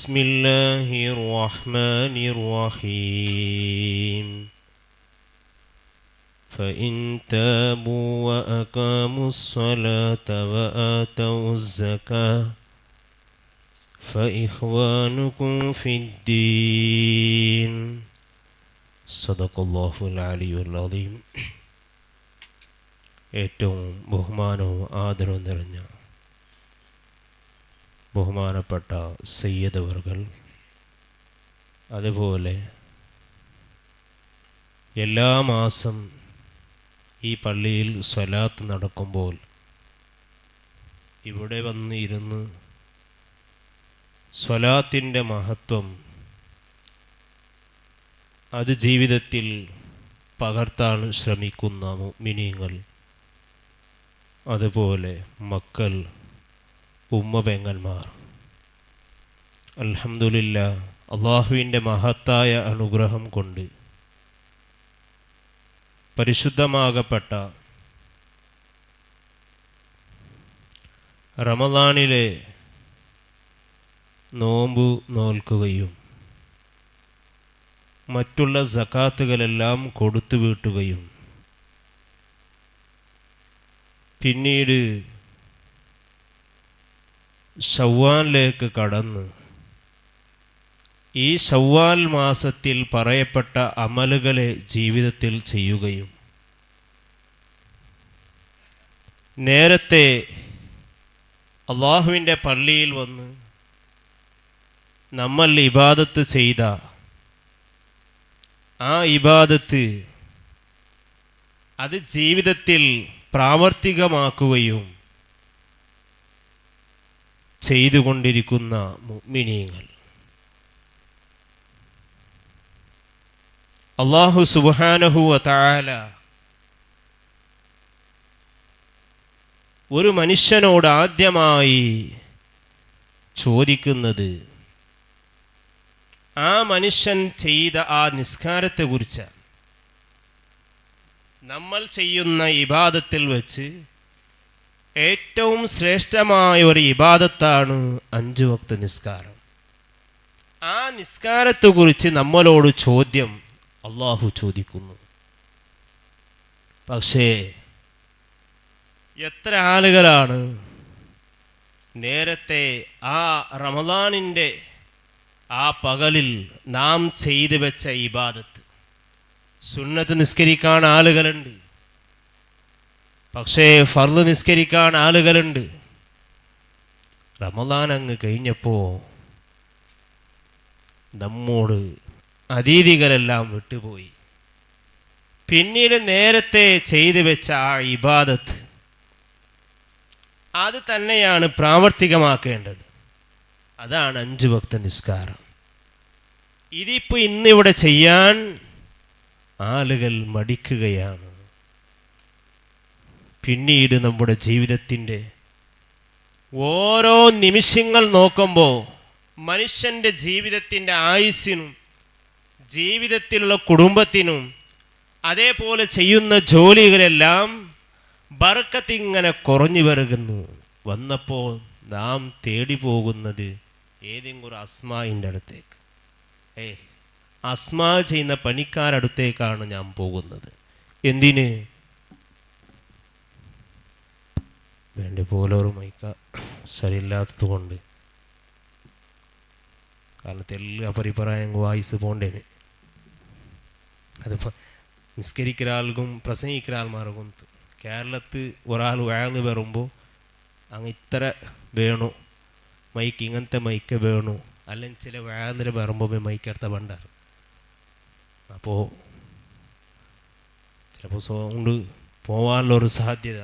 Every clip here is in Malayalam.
بسم الله الرحمن الرحيم فإن تابوا وأقاموا الصلاة وآتوا الزكاة فإخوانكم في الدين صدق الله العلي العظيم. ഏറ്റവും ബഹുമാനവും ആദരവും നിറഞ്ഞ ബഹുമാനപ്പെട്ട സയ്യിദ് അവർകൾ, അതുപോലെ എല്ലാ മാസം ഈ പള്ളിയിൽ സ്വലാത്ത് നടക്കുമ്പോൾ ഇവിടെ വന്ന് ഇരുന്ന് സ്വലാത്തിൻ്റെ മഹത്വം അത് ജീവിതത്തിൽ പകർത്താൻ ശ്രമിക്കുന്ന മുഅ്മിനീങ്ങൾ, അതുപോലെ മക്കൾ, ഉമ്മ പെങ്ങന്മാർ, അൽഹംദുലില്ലാഹ് അള്ളാഹുവിൻ്റെ മഹത്തായ അനുഗ്രഹം കൊണ്ട് പരിശുദ്ധമാകപ്പെട്ട റമദാനിലെ നോമ്പ് നോൽക്കുകയും മറ്റുള്ള സകാത്തുകളെല്ലാം കൊടുത്തു വീട്ടുകയും പിന്നീട് ശവ്വാലിലേക്ക് കടന്ന് ഈ ശവ്വാൽ മാസത്തിൽ പറയപ്പെട്ട അമലുകളെ ജീവിതത്തിൽ ചെയ്യുകയും നേരത്തെ അള്ളാഹുവിൻ്റെ പള്ളിയിൽ വന്ന് നമ്മൾ ഇബാദത്ത് ചെയ്ത ആ ഇബാദത്ത് അത് ജീവിതത്തിൽ പ്രാവർത്തികമാക്കുകയും ചെയ്തുകൊണ്ടിരിക്കുന്ന മുഅ്മിനീങ്ങൾ, അല്ലാഹു സുബ്ഹാനഹു വ തആല ഒരു മനുഷ്യനോട് ആദ്യമായി ചോദിക്കുന്നത് ആ മനുഷ്യൻ ചെയ്ത ആ നിസ്കാരത്തെക്കുറിച്ച്. നമ്മൾ ചെയ്യുന്ന ഇബാദത്തിൽ വെച്ച് ഏറ്റവും ശ്രേഷ്ഠമായ ഒരു ഇബാദത്താണ് 5 വക്ത് നിസ്കാരം. ആ നിസ്കാരത്തെക്കുറിച്ച് നമ്മളോട് ചോദ്യം അള്ളാഹു ചോദിക്കുന്നു. പക്ഷേ എത്ര ആളുകളാണ് നേരത്തെ ആ റമദാനിൻ്റെ ആ പകലിൽ നാം ചെയ്തു വെച്ച ഇബാദത്ത്, സുന്നത്ത് നിസ്കരിക്കാൻ ആളുകളുണ്ട്, പക്ഷേ ഫർദ് നിസ്കരിക്കാൻ ആളുകളുണ്ട്. റമദാൻ അങ്ങ് കഴിഞ്ഞപ്പോൾ നമ്മോട് അതീതികളെല്ലാം വിട്ടുപോയി. പിന്നീട് നേരത്തെ ചെയ്തു വെച്ച ആ ഇബാദത്ത് അത് തന്നെയാണ് പ്രാവർത്തികമാക്കേണ്ടത്. അതാണ് 5 വക്ത് നിസ്കാരം. ഇതിപ്പോൾ ഇന്നിവിടെ ചെയ്യാൻ ആളുകൾ മടിക്കുകയാണ്. പിന്നീട് നമ്മുടെ ജീവിതത്തിൻ്റെ ഓരോ നിമിഷങ്ങൾ നോക്കുമ്പോൾ മനുഷ്യൻ്റെ ജീവിതത്തിൻ്റെ ആയുസ്സിനും ജീവിതത്തിലുള്ള കുടുംബത്തിനും അതേപോലെ ചെയ്യുന്ന ജോലികളെല്ലാം ബർക്കത്തിങ്ങനെ കുറഞ്ഞു വന്നപ്പോൾ നാം തേടി പോകുന്നത് ഏതെങ്കിലും ഒരു അസ്മായിൻ്റെ അടുത്തേക്ക്. അസ്മാ ചെയ്യുന്ന പണിക്കാരടുത്തേക്കാണ് ഞാൻ പോകുന്നത്. എന്തിന് വേണ്ടി പോലെ ഒരു മൈക്ക ശരിയില്ലാത്തത് കൊണ്ട്, കാരണം എല്ലാ പരിപ്രായം വായിസ് പോണ്ടേന്. അതിപ്പോൾ നിസ്കരിക്കൊരാൾക്കും പ്രസംഗിക്കൊരാൾമാർക്കും കേരളത്തിൽ ഒരാൾ വയന്ന് വരുമ്പോൾ അങ്ങ് ഇത്ര വേണു മൈക്ക്, ഇങ്ങനത്തെ മൈക്ക് വേണു, അല്ലെങ്കിൽ ചില വയന്നിൽ വരുമ്പോൾ മൈക്കെടുത്ത പണ്ടാറ്. അപ്പോൾ ചിലപ്പോൾ സൗണ്ട് പോവാനുള്ളൊരു സാധ്യത,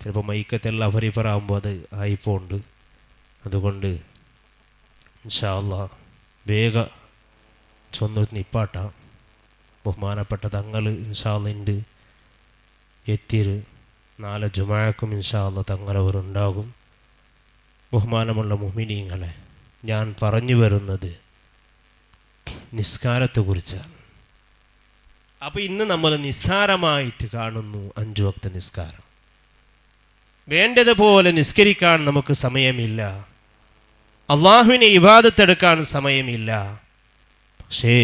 ചിലപ്പോൾ മൈക്കത്തെല്ലാം പരിപ്പറാകുമ്പോൾ അത് ആയിപ്പോണ്ട്. അതുകൊണ്ട് ഇൻഷാ അല്ലാഹ് വേഗം ചൊന്ന് നിപ്പാട്ടാം. ബഹുമാനപ്പെട്ട തങ്ങൾ ഇൻഷാ അല്ലാഹ് ഉണ്ട് എത്തിയത്. നാളെ ജുമാഅക്കും ഇൻഷാ അല്ലാഹ് തങ്ങളവരുണ്ടാകും. ബഹുമാനമുള്ള മുഅ്മിനീങ്ങളെ, ഞാൻ പറഞ്ഞു വരുന്നത് നിസ്കാരത്തെക്കുറിച്ചാണ്. അപ്പോൾ ഇന്ന് നമ്മൾ നിസ്സാരമായിട്ട് കാണുന്നു 5 വക്ത് നിസ്കാരം. വേണ്ടതുപോലെ നിസ്കരിക്കാൻ നമുക്ക് സമയമില്ല. അള്ളാഹുവിനെ ഇബാദത്തെടുക്കാൻ സമയമില്ല. പക്ഷേ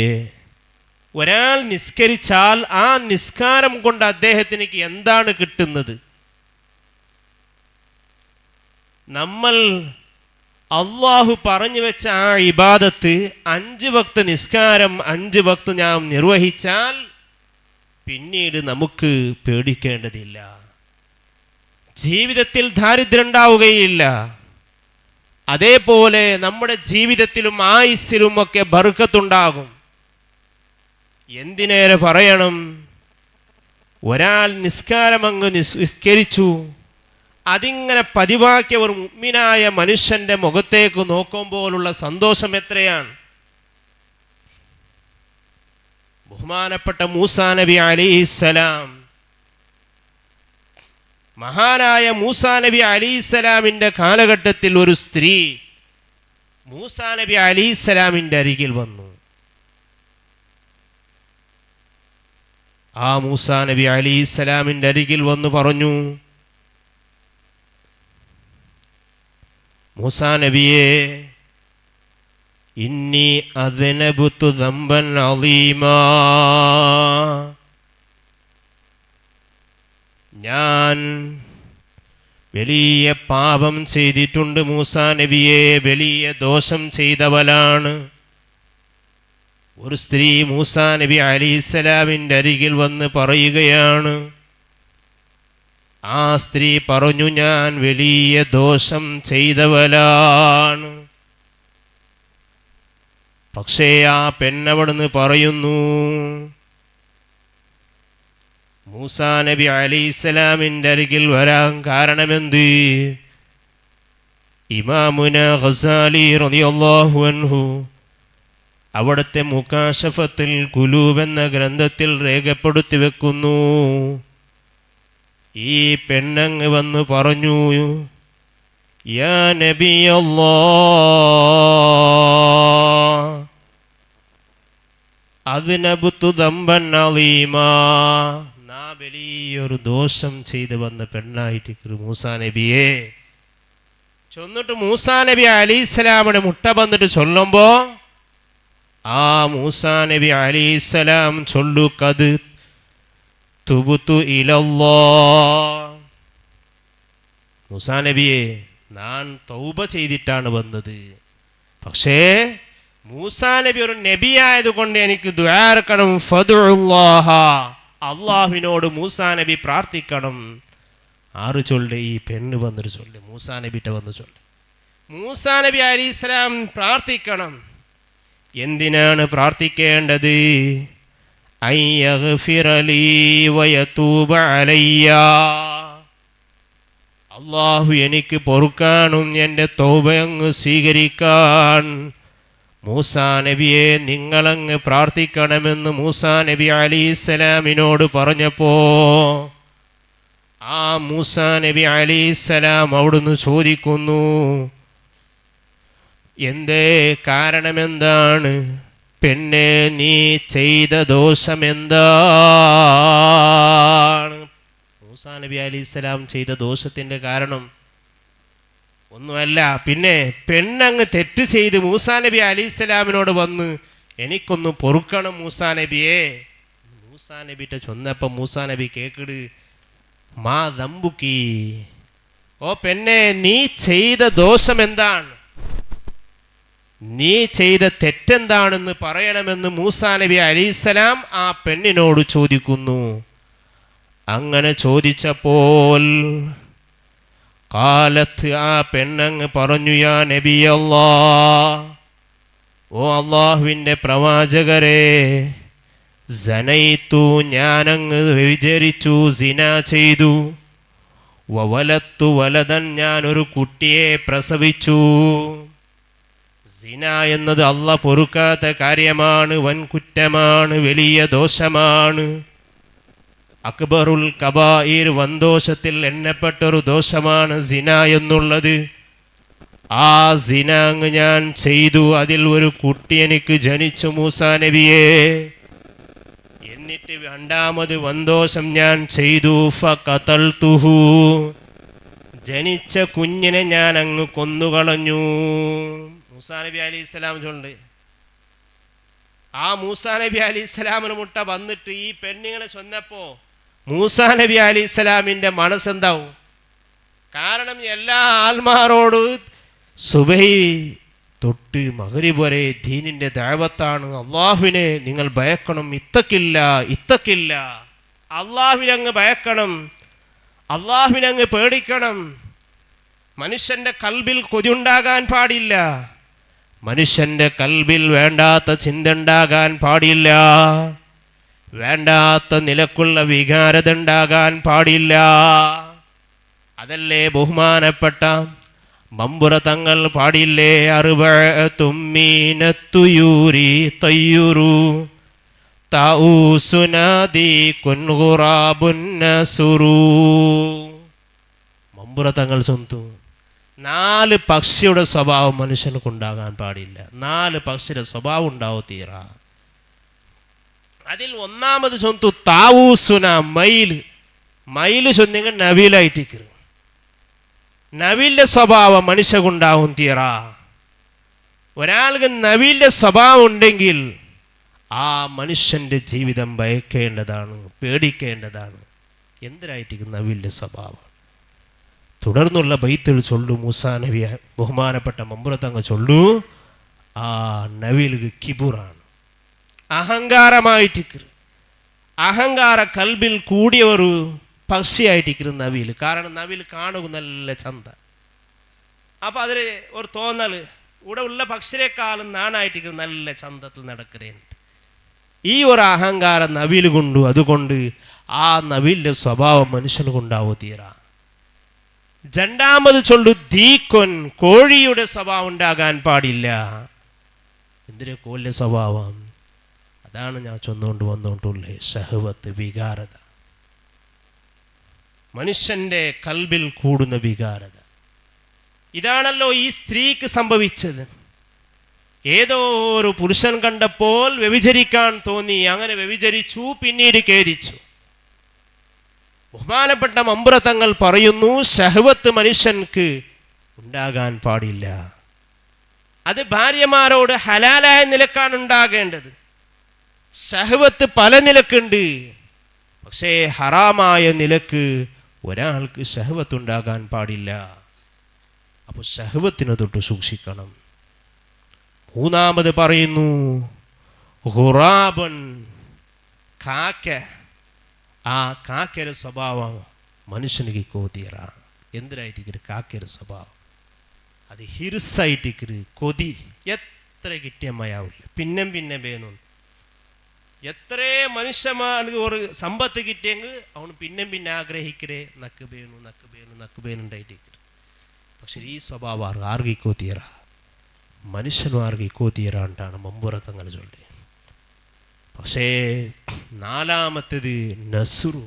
ഒരാൾ നിസ്കരിച്ചാൽ ആ നിസ്കാരം കൊണ്ട് അദ്ദേഹത്തിന് എന്താണ് കിട്ടുന്നത്? നമ്മൾ അള്ളാഹു പറഞ്ഞു വെച്ച ആ ഇബാദത്ത് 5 വക്ത് നിസ്കാരം 5 വക്ത് നാം നിർവഹിച്ചാൽ പിന്നീട് നമുക്ക് പേടിക്കേണ്ടതില്ല. ജീവിതത്തിൽ ദാരിദ്ര്യം ഉണ്ടാവുകയില്ല. അതേപോലെ നമ്മുടെ ജീവിതത്തിലും ആയുസ്സിലും ഒക്കെ ബർക്കത്തുണ്ടാകും. എന്തിനേറെ പറയണം, ഒരാൾ നിസ്കാരം അങ്ങ് നിസ്കരിച്ചു, അതിങ്ങനെ പതിവാക്കിയ ഒരു മുഅ്മിനായ മനുഷ്യന്റെ മുഖത്തേക്ക് നോക്കുമ്പോഴുള്ള സന്തോഷം എത്രയാണ്. ബഹുമാനപ്പെട്ട മൂസാ നബി അലൈഹിസ്സലാം, മഹാനായ മൂസാ നബി അലൈഹിസ്സലാമിൻ്റെ കാലഘട്ടത്തിൽ ഒരു സ്ത്രീ മൂസാ നബി അലൈഹിസ്സലാമിൻ്റെ അരികിൽ വന്നു. ആ മൂസാ നബി അലൈഹിസ്സലാമിൻ്റെ അരികിൽ വന്ന് പറഞ്ഞു, മൂസാ നബിയെ, ഇന്നി അദ്നബതു ദംബൻ അളീമാ, ഞാൻ വലിയ പാപം ചെയ്തിട്ടുണ്ട് മൂസാ നബിയെ, വലിയ ദോഷം ചെയ്തവളാണ്. ഒരു സ്ത്രീ മൂസാ നബി അലൈഹിസ്സലാമിൻ്റെ അരികിൽ വന്ന് പറയുകയാണ്. ആ സ്ത്രീ പറഞ്ഞു, ഞാൻ വലിയ ദോഷം ചെയ്തവളാണ്. പക്ഷേ ആ പെണ്ണവിടുന്ന് പറയുന്നു, മൂസാ നബി അലൈഹിസ്സലാമിൻ്റെ അരികിൽ വരാൻ കാരണമെന്ത്? ഇമാമുന ഗസാലി റളിയല്ലാഹു അൻഹു അവിടുത്തെ മുകാശഫത്തുൽ ഖുലൂബ് എന്ന ഗ്രന്ഥത്തിൽ രേഖപ്പെടുത്തി വെക്കുന്നു. ഈ പെണ്ണങ്ങ് വന്ന് പറഞ്ഞു, യാ നബിയല്ലാഹ് അദ്നബതു ദംബൻ അളീമാ, നാ വലിയൊരു ദോഷം ചെയ്ത് വന്ന പെണ്ണായിട്ട് മൂസാ നബിയെ. ചൊന്നിട്ട് മൂസാ നബി അലൈഹിസ്സലാമിന്റെ മുട്ട വന്നിട്ട് ചൊല്ലുമ്പോ ആ മൂസാ നബി അലൈഹിസ്സലാം ചൊല്ലു, ഖദ് തുബ്തു ഇലല്ലാഹ്, മൂസാ നബിയെ, ഞാൻ തൗബ ചെയ്തിട്ടാണ് വന്നത്. പക്ഷേ മൂസാ നബി ഒരു നബിയായതുകൊണ്ട് എനിക്ക് ദുആ ഇറക്കണം. ഫദ്ഉല്ലാഹ, അള്ളാഹുവിനോട് മൂസാ നബി പ്രാർത്ഥിക്കണം. ആറ് ചൊല്ല്? ഈ പെണ്ണ് വന്നിട്ട് ചൊല്ല്, മൂസാ നബിയുടെ വന്ന് ചൊല്ല്. മൂസാ നബി അലൈഹിസ്സലാം പ്രാർത്ഥിക്കണം. എന്തിനാണ് പ്രാർത്ഥിക്കേണ്ടത്? അയ്യഗ്ഫിറ ലീ വയതൂബ അലയ്യ, അള്ളാഹു എനിക്ക് പൊറുക്കാനും എൻ്റെ തൗബ അങ്ങ് സ്വീകരിക്കാൻ മൂസാ നബിയെ നിങ്ങളങ്ങ് പ്രാർത്ഥിക്കണമെന്ന് മൂസാ നബി അലൈഹിസ്സലാമിനോട് പറഞ്ഞപ്പോ ആ മൂസാ നബി അലൈഹിസ്സലാം അവിടുന്ന് ചോദിക്കുന്നു, എന്തേ, കാരണമെന്താണ്? പെണ്ണെ, നീ ചെയ്ത ദോഷം എന്താണ്? മൂസാ നബി അലൈഹിസ്സലാം ചെയ്ത ദോഷത്തിൻ്റെ കാരണം ഒന്നുമല്ല, പിന്നെ പെണ്ണങ്ങ് തെറ്റ് ചെയ്ത് മൂസാ നബി അലൈഹിസ്സലാമിനോട് വന്ന് എനിക്കൊന്ന് പൊറുക്കണം മൂസാ നബിയെ. മൂസാ നബിയുടെ ചൊന്നപ്പം മൂസാ നബി കേക്കിട്, മാ ദംബുക്കി, ഓ പെണ്ണെ, നീ ചെയ്ത ദോഷം എന്താണ്? നീ ചെയ്ത തെറ്റെന്താണെന്ന് പറയണമെന്ന് മൂസാ നബി അലൈഹിസ്സലാം ആ പെണ്ണിനോട് ചോദിക്കുന്നു. അങ്ങനെ ചോദിച്ചപ്പോൾ കാലത്ത് ആ പെണ്ണങ്ങ് പറഞ്ഞു, യാ നബി അല്ലാഹ്, ഓ അള്ളാഹുവിൻ്റെ പ്രവാചകരെ, സനൈതു, ഞാനങ്ങ് വിചരിച്ചു, സിന ചെയ്തു, വവലത്തു വലതൻ, ഞാനൊരു കുട്ടിയെ പ്രസവിച്ചു. സിന എന്നത് അള്ളാഹ് പൊറുക്കാത്ത കാര്യമാണ്, വൻ കുറ്റമാണ്, വലിയ ദോഷമാണ്. അക്ബറുൽ കബായിർ, വൻദോഷത്തിൽ എണ്ണപ്പെട്ടൊരു ദോഷമാണ് സിന എന്നുള്ളത്. ആ സിന അങ്ങ് ഞാൻ ചെയ്തു, അതിൽ ഒരു കുട്ടി എനിക്ക് ജനിച്ചു മൂസാ നബിയെ. എന്നിട്ട് രണ്ടാമത് വൻദോഷം ഞാൻ ചെയ്തു, ഫഖതൽതുഹു, ജനിച്ച കുഞ്ഞിനെ ഞാൻ അങ്ങ് കൊന്നുകളഞ്ഞു. മൂസാ നബി അലൈഹി സ്വലാം ചൊല്ല്. ആ മൂസാ നബി അലൈഹി സ്വലാമിന് മുട്ട വന്നിട്ട് ഈ പെണ്ണിങ്ങനെ ചൊന്നപ്പോൾ മൂസാ നബി അലൈഹി സ്വലാമിൻ്റെ മനസ്സെന്താവും? കാരണം എല്ലാ ആൽമാരോട് സുബഹി തൊട്ട് മഗ്രിബ് വരെ ദീനിൻ്റെ ദഅവത്താണ്. അള്ളാഹുവിനെ നിങ്ങൾ ഭയക്കണം, ഇത്തക്കില്ല അള്ളാഹുവിനങ്ങ് ഭയക്കണം, അള്ളാഹുവിനങ്ങ് പേടിക്കണം. മനുഷ്യൻ്റെ കൽബിൽ കൊതിയുണ്ടാകാൻ പാടില്ല, മനുഷ്യൻ്റെ കൽബിൽ വേണ്ടാത്ത ചിന്ത ഉണ്ടാകാൻ പാടില്ല, വേണ്ടാത്ത നിലക്കുള്ള വികാരത ഉണ്ടാകാൻ പാടില്ല. അതല്ലേ ബഹുമാനപ്പെട്ട മമ്പുറ തങ്ങൾ പാടില്ലേ? അറുബഅത്തുമ്മീനത്തുയൂരി തയ്യുറു തഊസുനാദി കുൻഗുറാബുന്നസുറു. മമ്പുറ തങ്ങൾ ചൊന്തു 4 പക്ഷിയുടെ സ്വഭാവം മനുഷ്യനുണ്ടാകാൻ പാടില്ല. 4 പക്ഷിയുടെ സ്വഭാവം ഉണ്ടാവും തീറ. അതിൽ ഒന്നാമത് ചൊന്തു താവൂസുന, മയില് ചൊന്നെങ്കിൽ നവീലായിട്ടിക്കറ്. നവീലിൻ്റെ സ്വഭാവം മനുഷ്യകുണ്ടാവും തീറ. ഒരാൾക്ക് നവീലിൻ്റെ സ്വഭാവം ഉണ്ടെങ്കിൽ ആ മനുഷ്യൻ്റെ ജീവിതം ഭയക്കേണ്ടതാണ്, പേടിക്കേണ്ടതാണ്. എന്തിനായിട്ടിരിക്കും നവീലിൻ്റെ സ്വഭാവം? തുടർന്നുള്ള ബൈത്തിൽ ചൊല്ലു മൂസാ നബി ബഹുമാനപ്പെട്ട മമ്പുറത്തങ്ങ് ചൊല്ലു, ആ നവീൽക്ക് കിബുറാണ്, അഹങ്കാരമായിട്ടിക്കറ്. അഹങ്കാര കൽബിൽ കൂടിയ ഒരു പക്ഷിയായിട്ടിരിക്കുന്നു നവീൽ. കാരണം നവീൽ കാണുക നല്ല ചന്ത. അപ്പം അതിൽ ഒരു തോന്നൽ ഇവിടെ ഉള്ള പക്ഷിയേക്കാളും നാണായിട്ടിരിക്കുന്നു, നല്ല ചന്തത്തിൽ നടക്കുന്നുണ്ട്. ഈ ഒരു അഹങ്കാരം നവീൽ കൊണ്ടു. അതുകൊണ്ട് ആ നവീലിൻ്റെ സ്വഭാവം മനുഷ്യന് കൊണ്ടാവോ തീരാ. രണ്ടാമത് ചൊല്ലു ദീക്കൊൻ, കോഴിയുടെ സ്വഭാവം ഉണ്ടാകാൻ പാടില്ല. എന്തിനാ കോഴിയുടെ സ്വഭാവം? അതാണ് ഞാൻ വന്നുകൊണ്ടുള്ളത് ഷഹവത്ത്, വികാരത. മനുഷ്യൻ്റെ കൽബിൽ കൂടുന്ന വികാരത. ഇതാണല്ലോ ഈ സ്ത്രീക്ക് സംഭവിച്ചത്. ഏതോ ഒരു പുരുഷൻ കണ്ടപ്പോൾ വ്യഭിചരിക്കാൻ തോന്നി, അങ്ങനെ വ്യഭിചരിച്ചു, പിന്നീട് ഖേദിച്ചു. ബഹുമാനപ്പെട്ട മമ്പുറ തങ്ങൾ പറയുന്നു, ഷഹവത്ത് മനുഷ്യൻക്ക് ഉണ്ടാകാൻ പാടില്ല. അത് ഭാര്യമാരോട് ഹലാലായ നിലക്കാണ് ഉണ്ടാകേണ്ടത്. ഷഹവത്ത് പല നിലക്കുണ്ട്. പക്ഷേ ഹറാമായ നിലക്ക് ഒരാൾക്ക് ഷഹവത്ത് ഉണ്ടാകാൻ പാടില്ല. അപ്പോൾ ഷഹവത്തിനെ തൊട്ട് സൂക്ഷിക്കണം. മൂന്നാമത് പറയുന്നു ഖുറാബൻ, കാക്ക. ആ കാക്കയുടെ സ്വഭാവം മനുഷ്യനിക്ക് കോതിയറ. എന്തിനായിട്ടിക്കര് കാക്കയുടെ സ്വഭാവം? അത് ഹിർസായിട്ടിക്കര്, കൊതി. എത്ര കിട്ടിയ മയാവില്ല, പിന്നെ വേണം. എത്രേ മനുഷ്യന്മാർക്ക് ഒരു സമ്പത്ത് കിട്ടിയെങ്കിൽ അവന് പിന്നെ ആഗ്രഹിക്കരേ, നക്ക് വേണുണ്ടായിട്ടിക്കര്. പക്ഷെ ഈ സ്വഭാവം ആർക്കി കോത്തിയറ, മനുഷ്യന്മാർക്ക് കോത്തിയറ ಅಂತಾണ് മമ്പുറ തങ്ങൾ ചൊല്ലി. പക്ഷേ നാലാമത്തേത് നസുറു,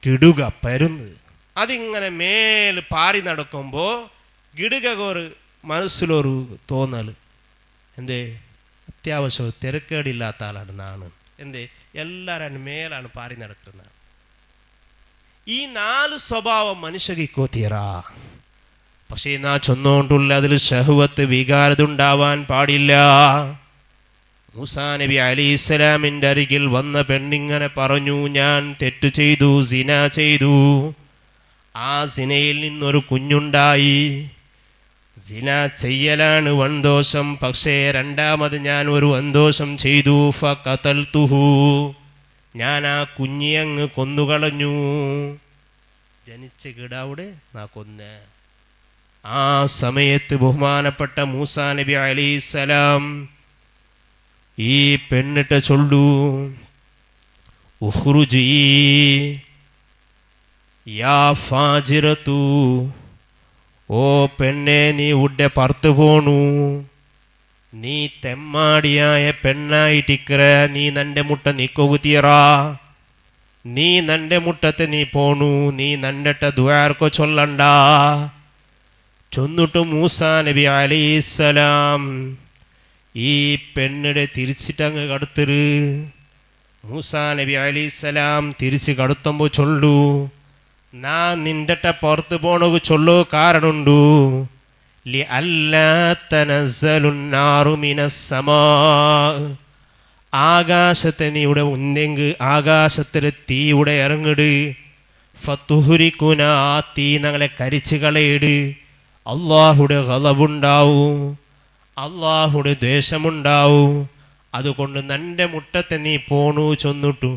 കിടുക, പരുന്ന്. അതിങ്ങനെ മേൽ പാറി നടക്കുമ്പോൾ കിടുക ഒരു മനസ്സിലൊരു തോന്നൽ, എന്തേ അത്യാവശ്യം തിരക്കേടില്ലാത്ത ആളാണ് നാണ്, എന്തേ എല്ലാവരും മേലാണ് പാറി നടക്കുന്നത്. ഈ 4 സ്വഭാവം മനുഷ്യക്ക് കോത്തിയറാ. പക്ഷേ നാ ചൊന്നുകൊണ്ടുള്ള അതിൽ ഷഹ്വത്ത്, വികാരത ഉണ്ടാവാൻ പാടില്ല. മൂസാ നബി അലൈഹിസ്സലാമിൻ്റെ അരികിൽ വന്ന പെണ്ണിങ്ങനെ പറഞ്ഞു, ഞാൻ തെറ്റ് ചെയ്തു, സിന ചെയ്തു. ആ സിനയിൽ നിന്നൊരു കുഞ്ഞുണ്ടായി. സിന ചെയ്യലാണ് വൻദോഷം. പക്ഷേ രണ്ടാമത് ഞാൻ ഒരു വൻദോഷം ചെയ്തു. ഫഖതൽതുഹു, ഞാൻ ആ കുഞ്ഞിയങ്ങ് കൊന്നുകളഞ്ഞു. ജനിച്ച കിടാവിടെ നാ കൊന്ന്. ആ സമയത്ത് ബഹുമാനപ്പെട്ട മൂസാ നബി അലൈഹിസ്സലാം ഈ പെണ്ണിട്ട് ചൊല്ലു, ഉഖ്റുജി യാ ഫാജിറതു, ഓ പെണ്ണെ നീ ഉടെ പുറത്തു പോണു. നീ തെമ്മാടിയായ പെണ്ണായിട്ടിക്കറ, നീ നൻ്റെ മുട്ട നിക്കൊകുത്തിയറ. നീ നൻ്റെ മുട്ടത്തെ നീ പോണു, നീ നണ്ടട്ട ദുആർക്കോ ചൊല്ലണ്ട. ചൊന്നിട്ട് മൂസാ നബി അലൈഹിസ്സലാം ഈ പെണ്ണിടെ തിരിച്ചിട്ടങ്ങ് കടുത്തര്. മൂസാ നബി അലൈഹിസ്സലാം തിരിച്ച് കടുത്തുമ്പോൾ ചൊല്ലു, നാ നിന്റെ പുറത്ത് പോണു ചൊല്ലോ കാരണുണ്ടു ലി അല്ലാ തനസ്സലുന്നാറു മിനസ്സമാ ആകാശത്തെ നീ ഇവിടെ ഉണ്ടെങ്കിൽ ആകാശത്തിലെ തീ ഇവിടെ ഇറങ്ങിട് ഫത്തുഹുരിക്കുന ആ തീ ഞങ്ങളെ കരിച്ചു കളയിട് അള്ളാഹുടെ ഖളബുണ്ടാവും അള്ളാഹുടെ ദ്വേഷമുണ്ടാവും അതുകൊണ്ട് നിന്റെ മുട്ടത്തെ നീ പോണു ചൊന്നിട്ടു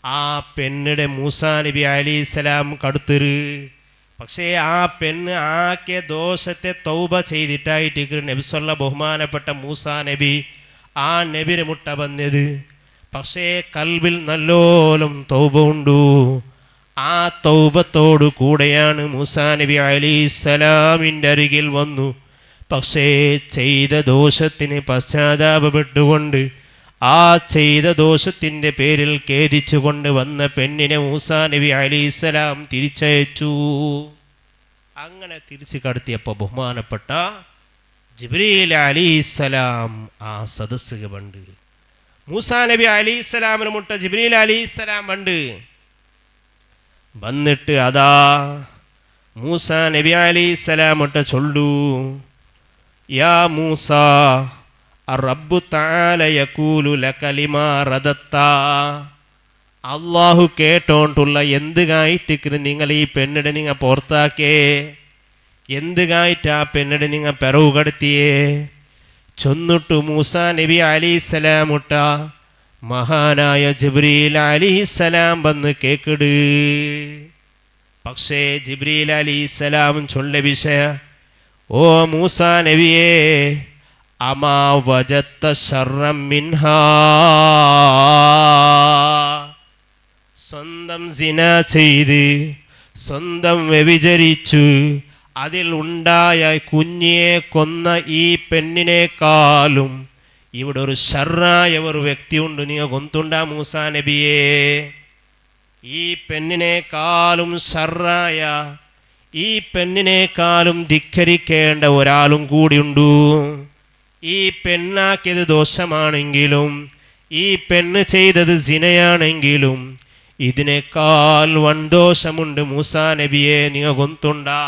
ആ പെണ്ണിടെ മൂസാ നബി അലൈഹിസ്സലാം കടുത്തിര് പക്ഷേ ആ പെണ്ണ് ആക്കെ ദോഷത്തെ തൗബ ചെയ്തിട്ടായിട്ട് നബിസ്വല്ല ബഹുമാനപ്പെട്ട മൂസാ നബി ആ നബിരെ മുട്ട വന്നത് പക്ഷേ കൽബിൽ നല്ലോണം തൗബ ഉണ്ടു ആ തൗബത്തോടു കൂടെയാണ് മൂസാ നബി അലൈഹിസ്സലാമിൻ്റെ അരികിൽ വന്നു പക്ഷേ ചെയ്ത ദോഷത്തിന് പശ്ചാത്താപപ്പെട്ടുകൊണ്ട് ആ ചെയ്ത ദോഷത്തിൻ്റെ പേരിൽ ഖേദിച്ചുകൊണ്ട് വന്ന പെണ്ണിനെ മൂസാ നബി അലൈഹിസ്സലാം തിരിച്ചയച്ചു അങ്ങനെ തിരിച്ചു കടത്തിയപ്പോൾ ബഹുമാനപ്പെട്ട ജിബ്രീൽ അലൈഹിസ്സലാം ആ സദസ്സ് കണ്ട് മൂസാ നബി അലൈഹിസ്സലാമിന് മുട്ട ജിബ്രീൽ അലൈഹിസ്സലാം കണ്ട് വന്നിട്ട് അതാ മൂസാ നബി അലൈഹിസ്സലാം മുട്ട ചൊല്ലു യാ മൂസാ റബ്ബു തആല യഖൂലു ലകലിമാ റദത്ത അല്ലാഹു കേട്ടോണ്ടുള്ള എന്ത് കായിട്ടിക്ക് നിങ്ങൾ ഈ പെണ്ണിടെ നിങ്ങൾ പുറത്താക്കേ എന്ത് കായിട്ട് ആ പെണ്ണിടെ നിങ്ങൾ പിറവ് കടത്തിയേ ചൊന്നിട്ടു മൂസാ നബി അലൈഹിസ്സലാം മുട്ട മഹാനായ ജിബ്രീൽ അലൈഹിസ്സലാം വന്ന് കേക്കിട് പക്ഷേ ജിബ്രീൽ അലൈഹിസ്സലാം ചൊല്ല വിഷയ ഓ മൂസാ നബിയേ അമാ വജത്ത ശർറം മിൻഹാ സ്വന്തം സിന ചെയ്ത് സ്വന്തം വ്യഭിചരിച്ചു അതിൽ ഉണ്ടായ കുഞ്ഞിയെ കൊന്ന ഈ പെണ്ണിനേക്കാളും ഇവിടെ ഒരു ഷർറായ ഒരു വ്യക്തിയുണ്ട് നിങ്ങൾ കൊന്തുണ്ടാ മൂസാ നബിയെ ഈ പെണ്ണിനേക്കാളും ഷർറായ ഈ പെണ്ണിനേക്കാളും ധിക്കരിക്കേണ്ട ഒരാളും കൂടിയുണ്ടു ഈ പെണ്ണാക്കിയത് ദോഷമാണെങ്കിലും ഈ പെണ്ണ് ചെയ്തത് സിനയാണെങ്കിലും ഇതിനേക്കാൾ വൻദോഷമുണ്ട് മൂസാ നബിയെ നിങ്ങൾ കൊന്തുണ്ടാ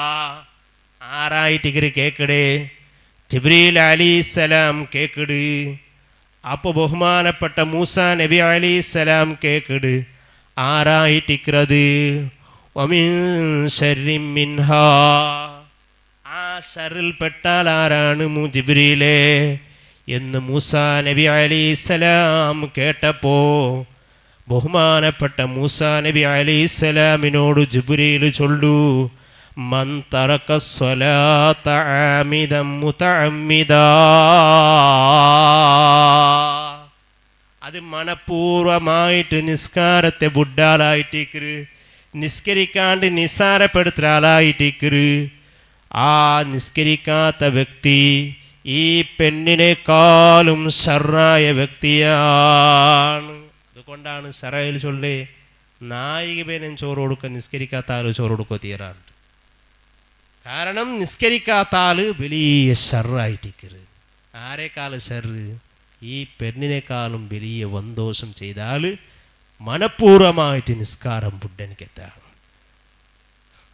ആറായിട്ട് കേക്കടേ ജിബ്രീൽ അലൈഹിസ്സലാം കേക്കിട് അപ്പോൾ ബഹുമാനപ്പെട്ട മൂസാ നബി അലൈഹിസ്സലാം കേക്കിട് ആറായിട്ടിക്கிறது വമിൻ ശർരി മിൻഹാ ആ ഷറിൽ പെട്ടാൽ ആരാണ് ജിബ്രീലേ എന്ന് മൂസാ നബി അലൈഹിസ്സലാം കേട്ടപ്പോൾ ബഹുമാനപ്പെട്ട മൂസാ നബി അലൈഹിസ്സലാമിനോട് ജിബ്രീൽ ചൊല്ലു മൻ തറക സ്വലാത ആമിദൻ മുതഅമ്മിദാ അത് മനഃപൂർവമായിട്ട് നിസ്കാരത്തെ ബുഡ്ഡാലായിട്ടിക്കര് നിസ്കരിക്കാണ്ട് നിസ്സാരപ്പെടുത്തുന്ന ആളായിട്ടിക്കര് ആ നിസ്കരിക്കാത്ത വ്യക്തി ഈ പെണ്ണിനേക്കാളും ഷർറായ വ്യക്തിയാണ് അതുകൊണ്ടാണ് ശറയിൽ ചൊല്ലേ നായിക പേനും ചോറ് കൊടുക്കുക നിസ്കരിക്കാത്ത ആൾ ചോറ് കൊടുക്കുക തീരാണ്ട് കാരണം നിസ്കരിക്കാത്ത ആൾ വലിയ ഷർറായിട്ടിക്കര് ആരെക്കാളും ഷർറ് ഈ പെണ്ണിനേക്കാളും വലിയ വന്തോഷം ചെയ്താൽ മനഃപൂർവമായിട്ട് നിസ്കാരം ബുദ്ധനിക്കെത്താണ്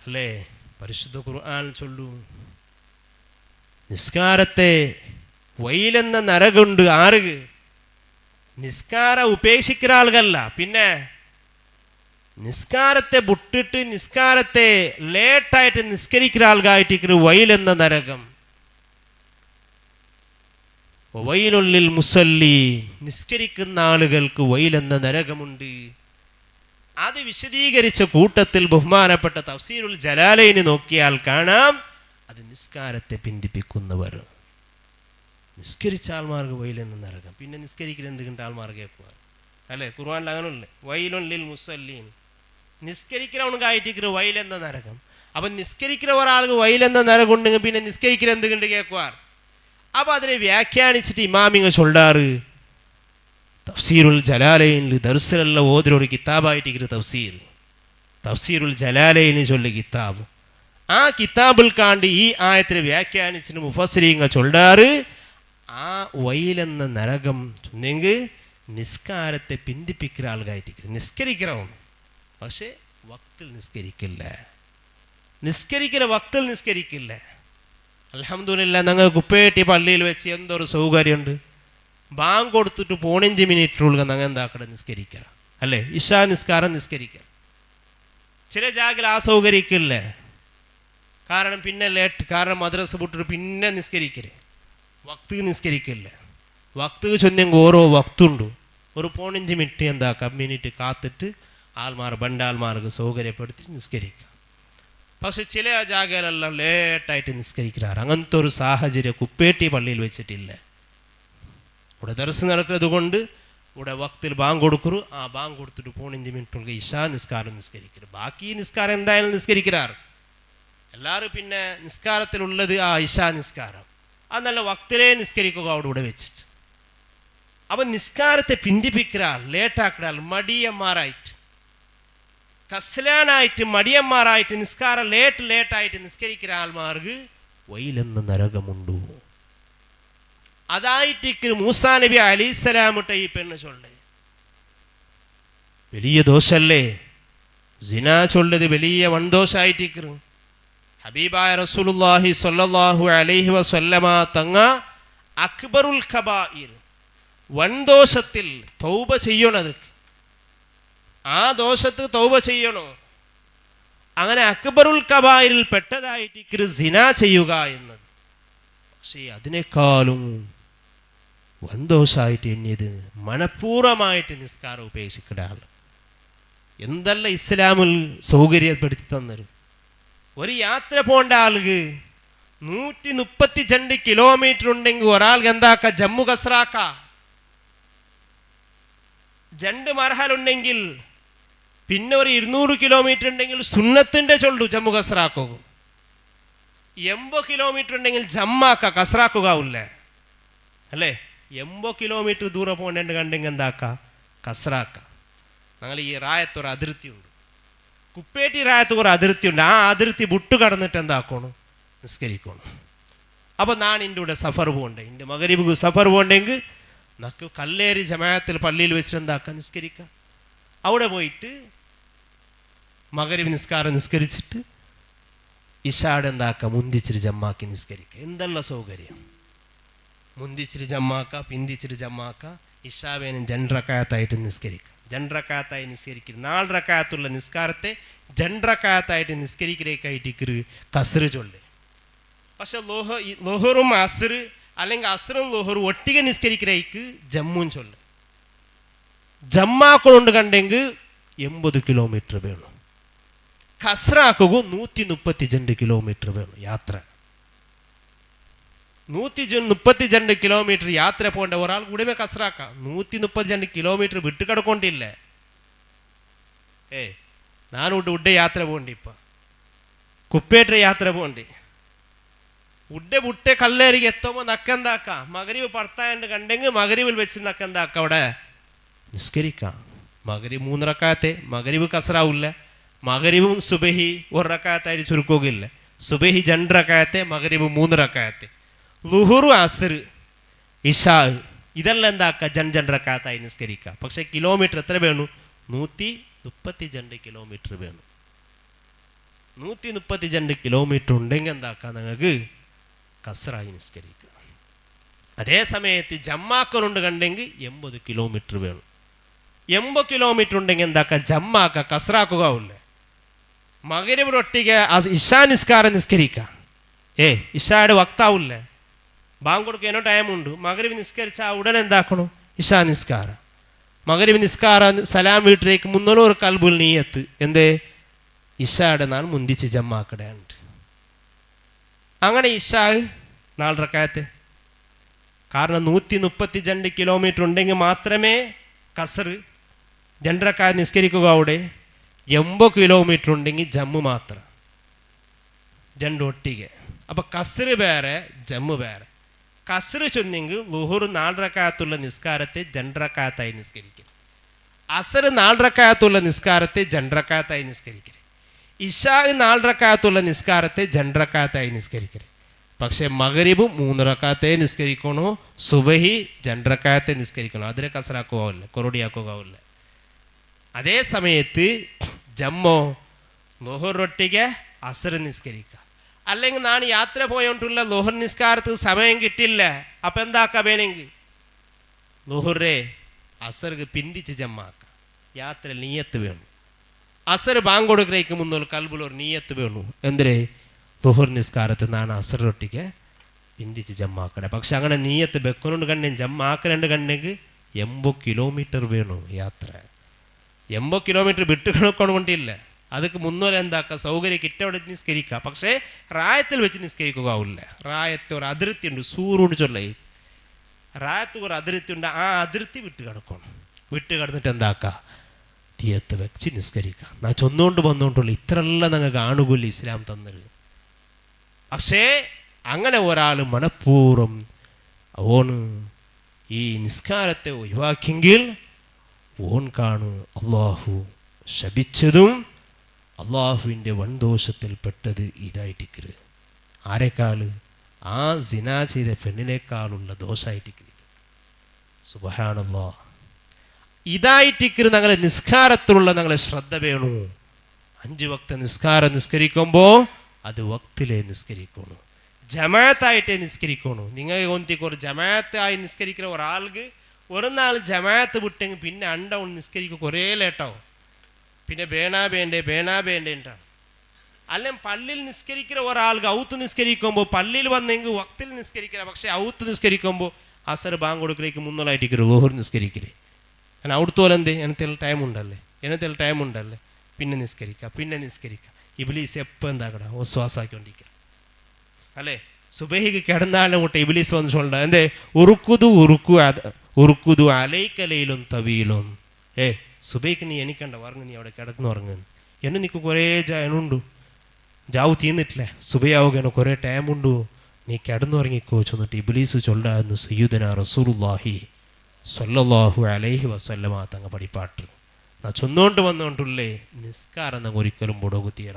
അല്ലേ പരിശുദ്ധ ഖുർആൻ ചൊല്ലു നിസ്കാരത്തെ വൈലെന്ന നരകുണ്ട് ആറ് നിസ്കാരം ഉപേക്ഷിക്കുന്ന ആളുകല്ല പിന്നെ നിസ്കാരത്തെ വിട്ടിട്ട് നിസ്കാരത്തെ ലേറ്റായിട്ട് നിസ്കരിക്കുന്ന ആൾക്കായിട്ട് വൈലെന്ന നരകം വൈലുള്ളിൽ മുസല്ലി നിസ്കരിക്കുന്ന ആളുകൾക്ക് വൈലെന്ന നരകമുണ്ട് അത് വിശദീകരിച്ച കൂട്ടത്തിൽ ബഹുമാനപ്പെട്ട തഫ്സീറുൽ ജലാലൈനി നോക്കിയാൽ കാണാം അത് നിസ്കാരത്തെ പിന്തിപ്പിക്കുന്നവർ നിസ്കരിച്ച ആൾമാർക്ക് വൈലെന്ന നരകം പിന്നെ നിസ്കരിക്കുന്ന എന്തുകൊണ്ട് ആൾമാർക്ക് കേൾക്കുക അല്ലേ ഖുർആനിൽ അങ്ങനെയല്ലേ വൈലുള്ളിൽ മുസല്ലീൻ നിസ്കരിക്കുന്നവണക്കായിട്ട് വൈലെന്ന നരകം അപ്പം നിസ്കരിക്കുന്ന ഒരാൾക്ക് വൈലെന്ന നരകം ഉണ്ടെങ്കിൽ പിന്നെ നിസ്കരിക്കുന്ന എന്തുകൊണ്ട് കേൾക്കുവാർ അപ്പോൾ അതിനെ വ്യാഖ്യാനിച്ചിട്ട് ഇമാമിങ്ങ ചൊല്ലാറ് തഫ്സീറുൽ ജലാലൈനിൽ ദർസിലുള്ള ഓതിര ഒരു കിതാബായിട്ട് തഫ്സീറുൽ ജലാലൈന് ചൊല്ല കിതാബ് ആ കിതാബിൽ കാണ്ട് ഈ ആയത്തിനെ വ്യാഖ്യാനിച്ചിട്ട് മുഫസ്സിരീങ്ങ ചൊല്ലാറ് ആ വൈലെന്ന നരകം ചൊന്നെങ്കിൽ നിസ്കാരത്തെ പിന്തിപ്പിക്കുന്ന ആൾക്കായിട്ട് നിസ്കരിக்கிறവൻ പക്ഷേ വക്തിൽ നിസ്കരിക്കില്ല. നിസ്കരിക്കില്ല, വക്തിൽ നിസ്കരിക്കില്ല. അൽഹംദുലില്ലാ ഞങ്ങൾ കുപ്പേട്ടി പള്ളിയിൽ വെച്ച് എന്തൊരു സൗകര്യമുണ്ട്. ബാങ്ക് കൊടുത്തിട്ട് 15 മിനിറ്റുള്ളിൽ ഞങ്ങൾ എന്താക്കണം, നിസ്കരിക്കുക അല്ലേ, ഇശാ നിസ്കാരം നിസ്കരിക്കുക. ചില ജാഗിൽ ആ സൗകര്യക്കില്ല. കാരണം പിന്നെ ലേറ്റ്, കാരണം മദ്രസ വിട്ടിട്ട് പിന്നെ നിസ്കരിക്കരുത്, വക്ത് നിസ്കരിക്കില്ല. വക്ത് ചൊന്നെങ്കിൽ ഓരോ വക്തുണ്ട്. ഒരു 15 മിനിറ്റ് എന്താക്കാം, മിനിറ്റ് കാത്തിട്ട് ബണ്ടാൽമാർക്ക് സൗകര്യപ്പെടുത്തി നിസ്കരിക്കുക. പക്ഷെ ചില ജാഗയിലെല്ലാം ലേറ്റായിട്ട് നിസ്കരിക്കാറ്. അങ്ങനത്തെ ഒരു സാഹചര്യം കുപ്പേട്ടി പള്ളിയിൽ വെച്ചിട്ടില്ല. ഇവിടെ ദർസ് നടക്കുന്നത് കൊണ്ട് ഇവിടെ വക്തിൽ ബാങ്ക് കൊടുക്കൂ. ആ ബാങ്ക് കൊടുത്തിട്ട് 15 മിനിറ്റുള്ള ഇശാ നിസ്കാരം നിസ്കരിക്കരുത്. ബാക്കി നിസ്കാരം എന്തായാലും നിസ്കരിക്കാറ്. എല്ലാവരും പിന്നെ നിസ്കാരത്തിലുള്ളത് ആ ഇശാ നിസ്കാരം, അത് നല്ല വക്തിലേ നിസ്കരിക്കുക അവിടെ വെച്ചിട്ട്. അപ്പം നിസ്കാരത്തെ പിന്തിപ്പിക്കാർ, ലേറ്റാക്കിടാൽ മടിയന്മാരായിട്ട്, കസ്ലാനായിട്ട് മടിയന്മാരായിട്ട് നിസ്കാരം ലേറ്റായിട്ട് നിസ്കരിക്കുന്ന ആൾമാർക്ക് വൈലെന്ന നരകമുണ്ടു. അതായിട്ട് മൂസാ നബി അലൈഹിസ്സലാമിട്ട ഈ പെണ്ണ് ചൊല്ലേ വലിയ ദോഷല്ലേ. സിനാ ചൊല്ലത് വലിയ വൻദോഷായിട്ടിരിക്കുന്നു. ഹബീബായ റസൂലുള്ളാഹി സ്വല്ലല്ലാഹു അലൈഹി വസല്ലമ തങ്ങ അക്ബറുൽ കബായിർ, വൻദോഷത്തിൽ തൗബ ചെയ്യണത്, ആ ദോഷത്ത് തൗബ ചെയ്യണോ. അങ്ങനെ അക്ബറുൽ കബായിരിൽ പെട്ടതായിട്ട് സിനാ ചെയ്യുക എന്നത്. പക്ഷേ അതിനേക്കാളും വൻദോഷമായിട്ട് എണ്ണിയത് മനഃപൂർവമായിട്ട് നിസ്കാരം ഉപേക്ഷിക്കുന്ന ആൾ. എന്തല്ല ഇസ്ലാമിൽ സൗകര്യപ്പെടുത്തി തന്നരും. ഒരു യാത്ര പോകേണ്ട ആൾക്ക് 132 കിലോമീറ്റർ ഉണ്ടെങ്കിൽ ഒരാൾക്ക് എന്താക്ക, ജമ്മു കസ്രാക്ക. 2 മർഹലുണ്ടെങ്കിൽ പിന്നെ ഒരു 200 കിലോമീറ്റർ ഉണ്ടെങ്കിൽ സുന്നത്തിൻ്റെ ചൊല്ലു ജമ്മു കസ്രാക്കും. 80 കിലോമീറ്റർ ഉണ്ടെങ്കിൽ ജമ്മാക്ക, കസ്രാക്കുക അല്ലേ. 80 കിലോമീറ്റർ ദൂരം പോകേണ്ട കണ്ടെങ്കിൽ എന്താക്ക, കസ്രാക്ക. ഞങ്ങൾ ഈ റായത്തൊരു അതിർത്തി ഉണ്ട്, കുപ്പേട്ടി റായത്ത് ഒരു അതിർത്തി ഉണ്ട്. ആ അതിർത്തി വിട്ടു കടന്നിട്ട് എന്താക്കണം, നിസ്കരിക്കണം. അപ്പോൾ ഞാൻ എൻ്റെ കൂടെ സഫർ പോകണ്ടേ, എൻ്റെ മഗ്‌രിബ് സഫർ പോകണ്ടെങ്കിൽ നമുക്ക് കല്ലേരി ജമാഅത്തിൽ പള്ളിയിൽ വെച്ചിട്ട് എന്താക്കാം, നിസ്കരിക്കാം. അവിടെ പോയിട്ട് മഗ്‌രിബ് നിസ്കാരം നിസ്കരിച്ചിട്ട് ഇശാടെ എന്താക്കാം, മുന്തിച്ചിരി ജമ്മാക്കി നിസ്കരിക്കുക. എന്തെല്ലാം സൗകര്യം. മുന്തിച്ചിരി ജമ്മാക്ക, പിന്തിച്ചിരി ജമ്മാക്ക. ഇശാവേനും 2 റക്അത്തായിട്ട് നിസ്കരിക്കുക. 2 റക്അത്തായി നിസ്കരിക്കുക. 4 റക്അത്തുള്ള നിസ്കാരത്തെ 2 റക്അത്തായിട്ട് നിസ്കരിക്കലേക്കായിട്ട് കസ്റ് ചൊല്ല്. പക്ഷെ ലൊഹറും അസ്റ് അല്ലെങ്കിൽ അസ്റും ലൊഹറും ഒട്ടിಗೆ നിസ്കരിക്കലേക്ക് ജമ്മും ചൊല്ല്. ജമ്മാക്കളുണ്ട് കണ്ടെങ്കിൽ 80 കിലോമീറ്റർ വേണം. കസ്റാക്കുക 132 കിലോമീറ്റർ വേണം യാത്ര. 132 കിലോമീറ്റർ യാത്ര പോകേണ്ട ഒരാൾ കൂടെ കസ്റാക്കാം. 132 കിലോമീറ്റർ വിട്ട് കിടക്കൊണ്ടില്ല. നാനോട്ട് ഉഡ്ഡെ യാത്ര പോകണ്ടി, ഇപ്പം കുപ്പേറ്റ യാത്ര പോകണ്ടി. ഉഡ്ഡെ വിട്ടെ കല്ലേರಿಗೆ എത്തുമ്പോൾ നക്കെന്താക്കാം, മഗ്‌രിബ് പർത്താണ്ട് കണ്ടെങ്കിൽ മഗ്‌രിബിൽ വെച്ച് നക്കെന്താക്കാം, അവിടെ നിസ്കരിക്കാം. മഗ്‌രിബ് 3 റക്അത്തെ, മഗ്‌രിബ് കസ്റാവില്ല. മഗ്‌രിബും സുബഹി 1 റക്അത്തായിട്ട് ചുരുക്കുകയില്ല. സുബഹി 2 റക്അത്തെ, മഗ്‌രിബ് 3 റക്അത്തെ. ലുഹുറു അസ്ർ ഇശാ ഇതെല്ലാം എന്താക്കുക, 2 റക്അത്തായി നിസ്കരിക്കുക. പക്ഷേ കിലോമീറ്റർ എത്ര വേണം, 132 കിലോമീറ്റർ വേണം. 132 കിലോമീറ്റർ ഉണ്ടെങ്കിൽ എന്താക്കുക, നിങ്ങൾക്ക് കസ്റായി നിസ്കരിക്കുക. അതേ സമയത്ത് ജമ്മാക്കനുണ്ട് കണ്ടെങ്കിൽ 80 കിലോമീറ്റർ വേണം. 80 കിലോമീറ്റർ ഉണ്ടെങ്കിൽ എന്താക്കുക, ജമ്മാക്ക, കസ്റാക്കുക. മഗ്‌രിബിനൊട്ടിಗೆ ഇശാ നിസ്കാരം നിസ്കരിക്കുക. ഇശായുടെ വക്താവില്ല, ബാങ്ക് കൊടുക്കാനോ ടൈമുണ്ട്. മഗ്‌രിബ് നിസ്കരിച്ചാൽ ഉടനെ എന്താക്കണോ, ഇശാ നിസ്കാരം. മഗ്‌രിബ് നിസ്കാരം സലാം വീട്ടിലേക്ക് മുന്നൂറ് കൽബുൽ നീയത്ത് എന്തേ, ഇശായുടെ നാൾ മുന്തിച്ച് ജമ്മാക്കടയുണ്ട്. അങ്ങനെ ഇശാ 4 റക്അത്തെ. കാരണം 132 കിലോമീറ്റർ ഉണ്ടെങ്കിൽ മാത്രമേ കസറ് 2 റക്അത്ത് നിസ്കരിക്കുക. അവിടെ 80 കിലോമീറ്റർ ഉണ്ടെങ്കിൽ ജമ്മു മാത്രം, 2 ഒട്ടിಗೆ. അപ്പം കസറ് വേറെ, ജമ്മു വേറെ. കസറ് ചൊന്നെങ്കിൽ ലുഹുർ 4 റക്അത്തുള്ള നിസ്കാരത്തെ 2 റക്അത്തായി നിസ്കരിക്കുക. അസർ 4 റക്അത്തുള്ള നിസ്കാരത്തെ 2 റക്അത്തായി നിസ്കരിക്കുക. ഇശാ 4 റക്അത്തുള്ള നിസ്കാരത്തെ 2 റക്അത്തായി നിസ്കരിക്കുക. പക്ഷേ മഗ്‌രിബ് 3 റക്അത്തെ നിസ്കരിക്കണോ, സുബഹി 2 റക്അത്തെ നിസ്കരിക്കണോ. അതിനെ കസറാക്കുകയില്ല, കൊറോടിയാക്കുകയില്ല. അതേ സമയത്ത് ജമ്മോ ലുഹറൊട്ടിಗೆ അസർ നിസ്കരിക്കുക. അല്ലെങ്കിൽ ഞാൻ യാത്ര പോയോണ്ടുള്ള ലുഹർ നിസ്കാരത്തിന് സമയം കിട്ടില്ല, അപ്പം എന്താക്കാം വേണമെങ്കിൽ ലുഹറെ അസർക്ക് പിന്തിച്ച് ജമ്മാക്കാം. യാത്ര നീയത്ത് വേണം. അസർ ബാങ്ക് കൊടുക്കുന്നതിന് മുന്നോൽ കൽബിലൊരു നീയത്ത് വേണു. എന്തേ ലുഹർ നിസ്കാരത്തിൽ ഞാൻ അസറൊട്ടിಗೆ പിന്തിച്ച് ജമ്മാക്കണേ. പക്ഷെ അങ്ങനെ നീയത്ത് വെക്കുന്നുണ്ട് കണ്ണേ ജമ്മാക്കലുണ്ട് കണ്ണെങ്കിൽ 80 കിലോമീറ്റർ വേണു യാത്ര. 80 കിലോമീറ്റർ വിട്ട് കിടക്കൊണ്ടില്ല. ಅದಕ್ಕೆ മുന്നോലെ എന്താക്കുക സൗകര്യം കിട്ടവിടെ നിസ്കരിക്കുക. പക്ഷേ റായത്തിൽ വെച്ച് നിസ്കരിക്കുകയില്ല. റായത്ത് ഒരു അതിർത്തി ഉണ്ട്, സൂറുണ്ട് ചൊല്ലി റായത്ത് ഒരു അതിർത്തി ഉണ്ട്. ആ അതിർത്തി വിട്ട് കിടക്കണം. വിട്ട് കിടന്നിട്ട് എന്താക്കുക തീയത്ത് വെച്ച് നിസ്കരിക്കുക. ഞാൻ ചൊന്നുകൊണ്ട് വന്നുകൊണ്ടുള്ള ഇത്രയെല്ലാം ഞങ്ങൾക്ക് ആണുകൂലി ഇസ്ലാം തന്നത്. പക്ഷേ അങ്ങനെ ഒരാൾ മനഃപൂർവ്വം ഓണ് ഈ നിസ്കാരത്തെ ഒഴിവാക്കിയെങ്കിൽ ഓൻ കാണു അള്ളാഹു ശപിച്ചതും അള്ളാഹുവിൻ്റെ വൻദോഷത്തിൽപ്പെട്ടത് ഇതായിട്ടിക്കരുത്. ആരെക്കാൾ ആ സിനാ ചെയ്ത പെണ്ണിനേക്കാളുള്ള ദോഷമായിട്ടിക്കരുത്. സുബ്ഹാനല്ലാഹ്. ഇതായിട്ടിക്കരുത്. ഞങ്ങളെ നിസ്കാരത്തിലുള്ള ഞങ്ങളെ ശ്രദ്ധ വേണു. 5 വക്ത നിസ്കാരം നിസ്കരിക്കുമ്പോൾ അത് വക്തിലേ നിസ്കരിക്കണു, ജമാഅത്തായിട്ടേ നിസ്കരിക്കണു. നിങ്ങൾ ഒന്നിക്ക് ഒരു ജമാഅത്തായി നിസ്കരിക്കുന്ന ഒരാൾക്ക് ഒരു നാൾ ജമാഅത്ത് വിട്ടെങ്കിൽ പിന്നെ അണ്ടവൺ നിസ്കരിക്കുക കുറേ ലേട്ടാവും. പിന്നെ ബേണാബേൻ്റെ ഉണ്ടാണ്. അല്ലെങ്കിൽ പള്ളിയിൽ നിസ്കരിക്കുന്ന ഒരാൾക്ക് ഔത്ത് നിസ്കരിക്കുമ്പോൾ പള്ളിയിൽ വന്നെങ്കിൽ വക്തിൽ നിസ്കരിക്കുക. പക്ഷേ ഔത്ത് നിസ്കരിക്കുമ്പോൾ അസർ ബാങ്ക് കൊടുക്കലേക്ക് മുന്നോളായിട്ടിക്കരു ലോഹർ നിസ്കരിക്കരുത്. കാരണം അവിടുത്തോലെ എന്തേ എന്നത്തെ ടൈം ഉണ്ടല്ലേ പിന്നെ നിസ്കരിക്കുക. ഇബ്ലീസ് എപ്പോൾ എന്താക്കട ശ്വാസാക്കിക്കൊണ്ടിരിക്കുക അല്ലേ. സുബഹിക്ക് കിടന്നാലും കൂട്ടെ ഇബ്ലീസ് വന്ന് ചൊല്ല എന്തേ ഉറുക്കുതു അലൈക്കലയിലും തവീലും സുബൈക്ക് നീ എനിക്കണ്ട ഉറങ്ങ്, നീ അവിടെ കിടന്ന് ഉറങ്ങുന്നു. എന്നെ നിനക്ക് കുറേ എണ്ണുണ്ടു, ജാവ് തീർന്നിട്ടില്ലേ, സുബയാവുകയാണ് കുറേ ടൈമുണ്ടു, നീ കിടന്നുറങ്ങിക്കോ ചെന്നിട്ട് ഇബ്ലീസ് ചൊല്ലാന്ന് സയ്യിദുനാ റസൂലുള്ളാഹി സ്വല്ലല്ലാഹു അലൈഹി വസല്ലമ തങ്ങ പടിപ്പാട്ട്. ഞാൻ ചൊന്നുകൊണ്ട് വന്നുകൊണ്ടുള്ളേ നിസ്കാരം ഞങ്ങൾ ഒരിക്കലും മുടകുത്തീറ.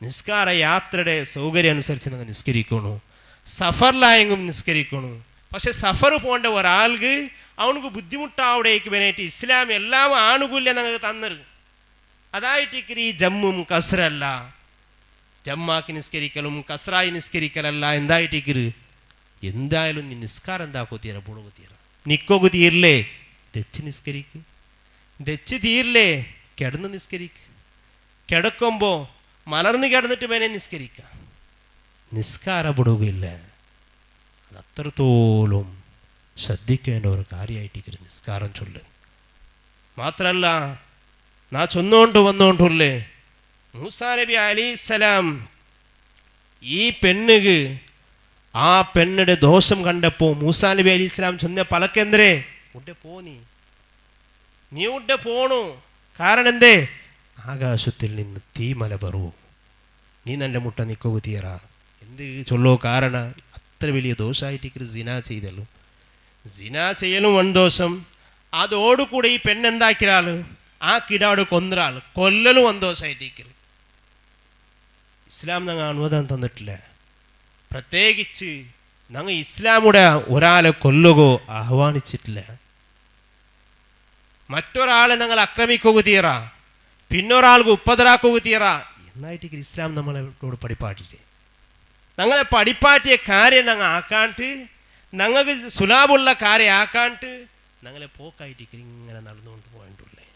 നിസ്കാര യാത്രയുടെ സൗകര്യം അനുസരിച്ച് ഞങ്ങൾ നിസ്കരിക്കണു. സഫറിലായെങ്കിലും നിസ്കരിക്കണു. പക്ഷെ സഫർ പോകേണ്ട ഒരാൾക്ക് അവനക്ക് ബുദ്ധിമുട്ടാവിടേക്ക് വേണ്ടിയിട്ട് ഇസ്ലാം എല്ലാം ആനുകൂല്യം ഞങ്ങൾക്ക് തന്നത്. അതായിട്ട് ഈ ജമ്മും കസ്രല്ല, ജമ്മാക്കി നിസ്കരിക്കലും കസ്രായി നിസ്കരിക്കലല്ല. എന്തായിട്ടിക്കര് എന്തായാലും നീ നിസ്കാരം എന്താക്കോ തീര പുളകു തീര നിക്കോക്ക് തീരില്ലേ തെച്ച് നിസ്കരിക്ക്, തെച്ച് തീരില്ലേ കിടന്ന് നിസ്കരിക്ക്. കിടക്കുമ്പോൾ മലർന്ന് കിടന്നിട്ട് വേണേ നിസ്കരിക്കാം. നിസ്കാര പുടുകയില്ല. അത് അത്രത്തോളം ശ്രദ്ധിക്കേണ്ട ഒരു കാര്യമായിട്ടിക്കര് നിസ്കാരം ചൊല്ല്. മാത്രല്ല നാ ചൊന്നുകൊണ്ട് വന്നുകൊണ്ടുള്ളേ മൂസാ നബി അലൈഹിസ്സലാം ഈ പെണ്ണുക്ക് ആ പെണ്ണിടെ ദോഷം കണ്ടപ്പോൾ മൂസാ നബി അലൈഹിസ്സലാം ചൊന്ന പലക്കെന്തരേ ഉണ്ടെ നീ ഉണ്ടെ പോണു. കാരണം എന്തേ ആകാശത്തിൽ നിന്ന് തീമല പറവൂ, നീ നിൻ്റെ മുട്ട നിൽക്കുക തീറ എന്ത് ചൊല്ലോ. കാരണം അത്ര വലിയ ദോഷമായിട്ടിക്കര് സിനാ ചെയ്തല്ലോ. സിനാ ചെയ്യലും വൻദോഷം. അതോടുകൂടെ ഈ പെണ്ണെന്താക്കിയാൽ ആ കിടാട് കൊന്നൊരാൾ കൊല്ലലും വൻദോഷമായിട്ടിക്കര്. ഇസ്ലാം ഞങ്ങൾ അനുവാദം തന്നിട്ടില്ല. പ്രത്യേകിച്ച് ഞങ്ങൾ ഇസ്ലാമുടെ ഒരാളെ കൊല്ലുകയോ ആഹ്വാനിച്ചിട്ടില്ല. മറ്റൊരാളെ ഞങ്ങൾ ആക്രമിക്കുക തീറ, പിന്നൊരാൾക്ക് ഉപദ്രാക്കുക തീറ എന്നായിട്ട് ഇസ്ലാം നമ്മളോട് പഠിപ്പാട്ടിട്ട് ഞങ്ങളെ പഠിപ്പാറ്റിയ കാര്യം ഞങ്ങൾ ആക്കാണ്ട്, ഞങ്ങൾക്ക് സുലാബുള്ള കാര്യം ആക്കാണ്ട് ഞങ്ങളെ പോക്കായിട്ട് ഇങ്ങനെ നടന്നുകൊണ്ട് പോയിട്ടുള്ളേ.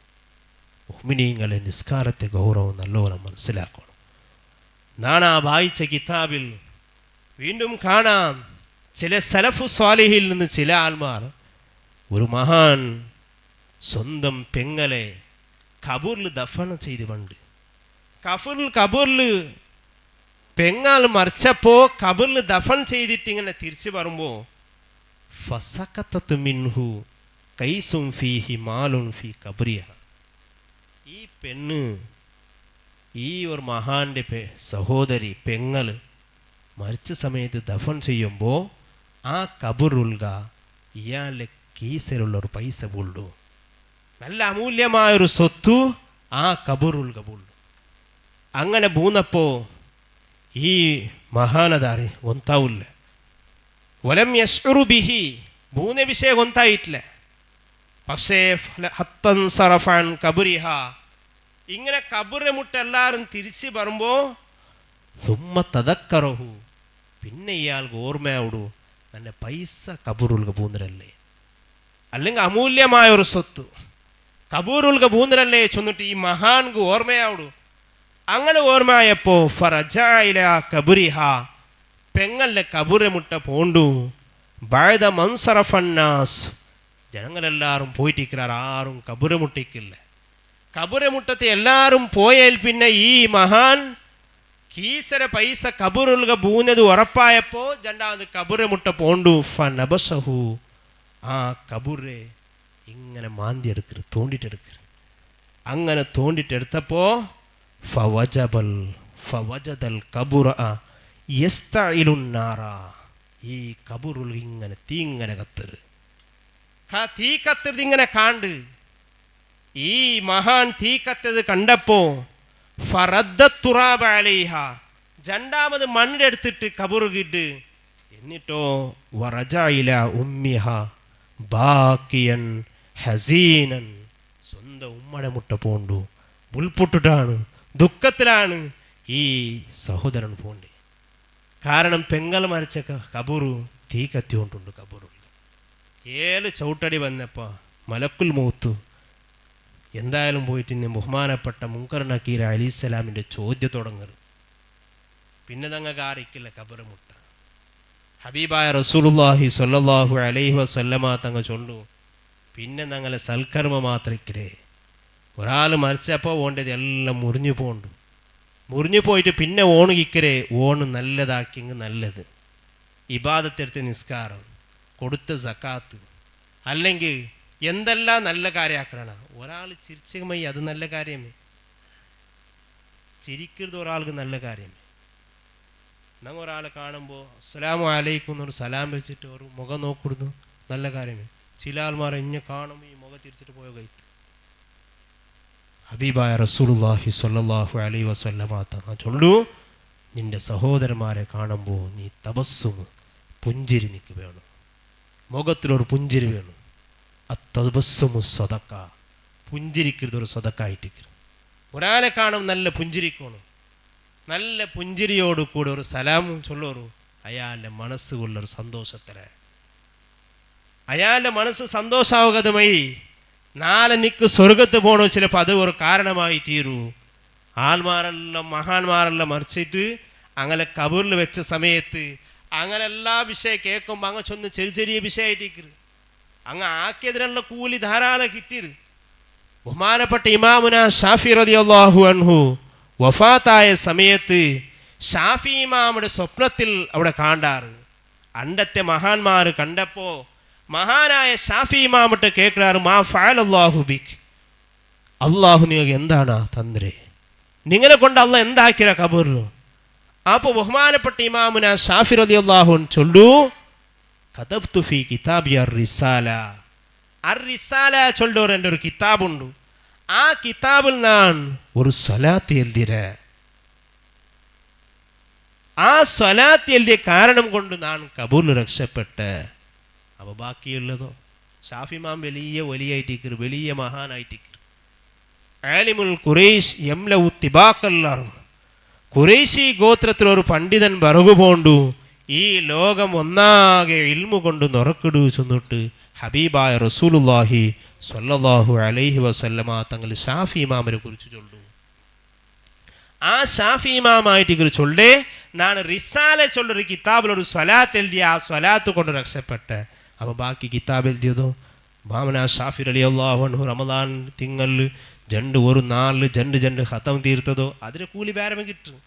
മുഅ്മിനീങ്ങളെ നിസ്കാരത്തെ ഗൗരവം നല്ലോണം മനസ്സിലാക്കണം. നാണ വായിച്ച കിതാബിൽ വീണ്ടും കാണാം ചില സലഫു സ്വാലിഹിൽ നിന്ന് ചില ആൾമാർ ഒരു മഹാൻ സ്വന്തം പെങ്ങളെ ഖബറിൽ ദഫന ചെയ്ത് പണ്ട്. ഖബറിൽ പെങ്ങൾ മരിച്ചപ്പോൾ ഖബറിൽ ദഫൻ ചെയ്തിട്ട് ഇങ്ങനെ തിരിച്ചു വരുമ്പോൾ ഫസഖതത് മിൻഹു കൈസും ഫീഹി മാലുൻ ഫീ ഖബ്രിഹ. ഈ പെണ്ണ് ഈ ഒരു മഹാന്റെ സഹോദരി പെങ്ങൾ മരിച്ച സമയത്ത് ദഫൻ ചെയ്യുമ്പോൾ ആ ഖബറുൽക ഇയാളുടെ കീസിലുള്ളൊരു പൈസ പുള്ളു, നല്ല അമൂല്യമായൊരു സ്വത്തു ആ ഖബറുൽക പുള്ളു. അങ്ങനെ പൂന്നപ്പോൾ ഈ മഹാനതാറി ಗೊತ್ತಾവിಲ್ಲ. വലം യശ്ഉറു ബിഹി, പൂന്ന വിഷയം ಗೊತ್ತಾയിട്ടില്ല. പക്ഷേ ഹത്തൻ സറഫൻ ഖബറിഹ, ഇങ്ങനെ കബറിനെ മുട്ട എല്ലാവരും തിരിച്ച് വരുമ്പോൾ സുമ്മ തദക്കറഹു, പിന്നെ ഇയാൾക്ക് ഓർമ്മയാവിടൂ എൻ്റെ പൈസ കബൂറുൽക്ക് പൂന്നിരല്ലേ, അല്ലെങ്കിൽ അമൂല്യമായ ഒരു സ്വത്ത് കബൂറുൽക്ക് പൂന്നിരല്ലേ ചൊന്നിട്ട് ഈ മഹാൻക്ക് ഓർമ്മയാവിടൂ. അങ്ങനെ ഓർമ്മയായപ്പോൾ ഫറജായില കബുരിഹ, പെങ്ങളുടെ കബൂറെ മുട്ട പോണ്ടു. ബഅദ മൻസറഫന്നാസ്, ജനങ്ങളെല്ലാവരും പോയിട്ടിരിക്കാർ, ആരും കബൂറെ മുട്ടിക്കില്ല. കബൂറെ മുട്ടത്തെ എല്ലാവരും പോയാൽ പിന്നെ ഈ മഹാൻ കീസര പൈസ കബൂറുൽക പൂന്നത് ഉറപ്പായപ്പോൾ രണ്ടാമത് കബൂറെ മുട്ട പോണ്ടു. ഫനബസഹു, ആ കബൂറെ ഇങ്ങനെ മാന്തിയെടുക്കരുത്, തോണ്ടിട്ടെടുക്കരുത്. അങ്ങനെ തോണ്ടിട്ടെടുത്തപ്പോൾ ഫവജദൽ കബുറ യസ്തഇലുന്നാറ, ഈ കബൂറുൽ ഇങ്ങനെ തീ ഇങ്ങനെ കത്തരുത്, തീ കത്തരുത് ഇങ്ങനെ കാണ്ട്. ഈ മഹാൻ തീ കത്തത് കണ്ടപ്പോൾ ഫറദ്ദത്തുറാബ അലൈഹ, രണ്ടാമത് മണ്ണെടുത്തിട്ട് കബറുകിട്ട്, എന്നിട്ടോ വറജഇല ഉമ്മിഹ ബാക്കിയൻ ഹസീനൻ, സ്വന്തം ഉമ്മടെ മുട്ട പോണ്ടു മുൾപൊട്ടിട്ടാണ്, ദുഃഖത്തിലാണ് ഈ സഹോദരൻ പോണ്ടേ. കാരണം പെങ്ങൾ മരിച്ച കബൂറു തീ കത്തിക്കൊണ്ടുണ്ട്. കബൂറു 7 ചവിട്ടടി വന്നപ്പോൾ മലക്കുൽ മൗത്ത് എന്തായാലും പോയിട്ട് ഇന്ന് ബഹുമാനപ്പെട്ട മുൻകർ നക്കീർ അലൈഹിസ്സലാമിൻ്റെ ചോദ്യം തുടങ്ങരുത്. പിന്നെ തങ്ങൾക്ക് ആരിക്കില്ല കബറ് മുട്ട. ഹബീബായ റസൂലുള്ളാഹി സ്വല്ലല്ലാഹു അലൈഹി വസല്ലമ തങ്ങൾ ചൊല്ലു, പിന്നെ ഞങ്ങളെ സൽക്കർമ്മ മാത്രിക്കരേ. ഒരാൾ മരിച്ചപ്പോൾ ഓണ്ടത് എല്ലാം മുറിഞ്ഞു പോണ്ട്, മുറിഞ്ഞു പോയിട്ട് പിന്നെ ഓണ് കിക്കരേ, ഓണ് നല്ലതാക്കിയെങ്കിൽ നല്ലത്. ഇബാദത്തെടുത്ത് നിസ്കാരം, കൊടുത്ത സക്കാത്ത്, അല്ലെങ്കിൽ എന്തെല്ലാം നല്ല കാര്യമാക്കണം. ഒരാൾ ചിരിച്ചമയി അത് നല്ല കാര്യമേ, ചിരിക്കരുത് ഒരാൾക്ക് നല്ല കാര്യമേ. ഞങ്ങൾ ഒരാളെ കാണുമ്പോൾ അസ്സലാമു അലൈക്കും എന്നൊരു സലാം വെച്ചിട്ട് ഒരു മുഖം നോക്കിടുന്നു, നല്ല കാര്യമേ. ചില ആൾമാർ ഇങ്ങനെ കാണുമ്പോൾ ഈ മുഖം തിരിച്ചിട്ട് പോയ കൈത്ത്. ഹബീബായ റസൂലുള്ളാഹി സ്വല്ലല്ലാഹു അലൈഹി വസല്ലമ തങ്ങൾ ചൊല്ലു, നിന്റെ സഹോദരന്മാരെ കാണുമ്പോൾ നീ തബസ്സുമ്, പുഞ്ചിരി നിൽക്ക് വേണം, മുഖത്തിലൊരു പുഞ്ചിരി വേണം. അത്തബസ്സുമു സ്വതക്ക, പുഞ്ചിരിക്കരുത് ഒരു സ്വതക്കായിട്ടിരിക്കരുത്. ഒരാളെ കാണും നല്ല പുഞ്ചിരിക്കണം, നല്ല പുഞ്ചിരിയോട് കൂടെ ഒരു സലാമും ചൊല്ലോറു, അയാളുടെ മനസ്സുകൊള്ളൊരു സന്തോഷത്തിലെ അയാളുടെ മനസ്സ് സന്തോഷാവഗതമായി നാളെ നിക്ക് സ്വർഗത്ത് പോകണോ ചിലപ്പോൾ അത് ഒരു കാരണമായി തീരൂ. ആൾമാരെല്ലാം മഹാന്മാരെല്ലാം മറിച്ചിട്ട് അങ്ങനെ കബറിൽ വെച്ച സമയത്ത് അങ്ങനെ എല്ലാ വിഷയം കേൾക്കുമ്പോൾ അങ്ങ് ചൊന്ന് ചെറിയ ചെറിയ വിഷയമായിട്ടിരിക്കരുത്. അങ്ങ് ആക്കിയതിനുള്ള കൂലി ധാരാളം കിട്ടിയത്. ബഹുമാനപ്പെട്ട ഇമാമുന ഷാഫി റളിയല്ലാഹു അൻഹു വഫാത്തായ സമയത്ത് ഷാഫി ഇമാമുടെ സ്വപ്നത്തിൽ അവിടെ കാണ്ടാറ്. അണ്ടത്തെ മഹാന്മാർ കണ്ടപ്പോൾ മഹാനായ ഷാഫി ഇമാമിട്ട് കേൾക്കാറ്, മാ ഫഅലല്ലാഹു ബിക്, അള്ളാഹു നിങ്ങൾക്ക് എന്താണ് തന്ത്രേ, നിങ്ങളെ കൊണ്ട് അള്ളാഹ് എന്താക്കിയ കബറിൽ. അപ്പോൾ ബഹുമാനപ്പെട്ട ഇമാമുന ഷാഫി റളിയല്ലാഹു അൻഹു ചൊല്ലു, കതബ്തു ഫീ കിതാബി അർ-റിസാല, അർ-റിസാല ചൊല്ലൊരു എൻ്റെ ഒരു കിതാബുണ്ട്. ആ കിതാബിൽ ഞാൻ ഒരു സ്വലാത്ത് എഴുതിര. ആ സ്വലാത്ത് എഴുതിയ കാരണം കൊണ്ട് ഞാൻ കബൂറിൽ രക്ഷപ്പെട്ട്. അപ്പോൾ ബാക്കിയുള്ളതോ ഷാഫി ഇമാം വലിയ വലിയായിട്ടിരിക്കരു, വലിയ മഹാനായിട്ടിരിക്കരു. ആലിമുൽ ഖുറൈശ് യംലഉ തിബാഖൽ അർദ്, ഖുറൈശി ഗോത്രത്തിലൊരു പണ്ഡിതൻ ബറകു പോണ്ടു, ഈ ലോകം ഒന്നാകെ ഇൽമു കൊണ്ട് നിറക്കിടു ചെന്നിട്ട് ഹബീബായ റസൂലുള്ളാഹി സ്വല്ലല്ലാഹു അലൈഹി വസല്ലമ തങ്ങൾ ഷാഫി ഇമാമിനെ കുറിച്ച് ചൊല്ലു. ആ ഷാഫി ഇമാമായിട്ട് ചൊല്ലേ, ഞാൻ റിസാല ചൊല്ലൊരു കിതാബിലൊരു സ്വലാത്ത് എഴുതിയ, ആ സ്വലാത്ത് കൊണ്ട് രക്ഷപ്പെട്ട്. അപ്പോൾ ബാക്കി കിതാബ് എഴുതിയതോ മാമന ഷാഫി റളിയല്ലാഹു അൻഹു റമദാൻ തിങ്കളിൽ ഒരു 4 ഖതം തീർത്തതോ അതിന് കൂലി വേറെ കിട്ടും.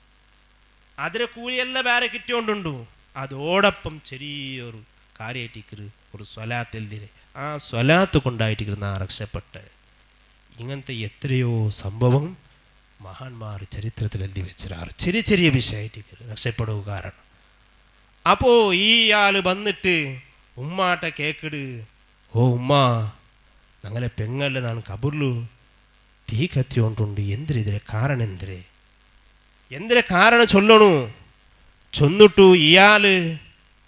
അതിന് കൂലിയെല്ലാം വേറെ കിട്ടിയോണ്ടുണ്ടു. അതോടൊപ്പം ചെറിയൊരു കാര്യമായിട്ടിക്കരു ഒരു സ്വലാത്ത് എഴുതിയത്, ആ സ്വലാത്ത് കൊണ്ടായിട്ട് നാ രക്ഷപ്പെട്ട്. ഇങ്ങനത്തെ എത്രയോ സംഭവം മഹാന്മാർ ചരിത്രത്തിൽ എഴുതി വെച്ചിരാറ്. ചെറിയ ചെറിയ വിഷയമായിട്ട് രക്ഷപ്പെടുക കാരണം. അപ്പോൾ ഈ ആൾ വന്നിട്ട് ഉമ്മാട്ടെ കേക്കിട്, ഓ ഉമ്മ ഞങ്ങളെ പെങ്ങല്ല നാണ് കബറിലു തീ കത്തിയോണ്ടുണ്ട്, എന്തിരെ കാരണം എന്തിരെ കാരണം ചൊല്ലണു ചൊന്നിട്ടു. ഇയാൾ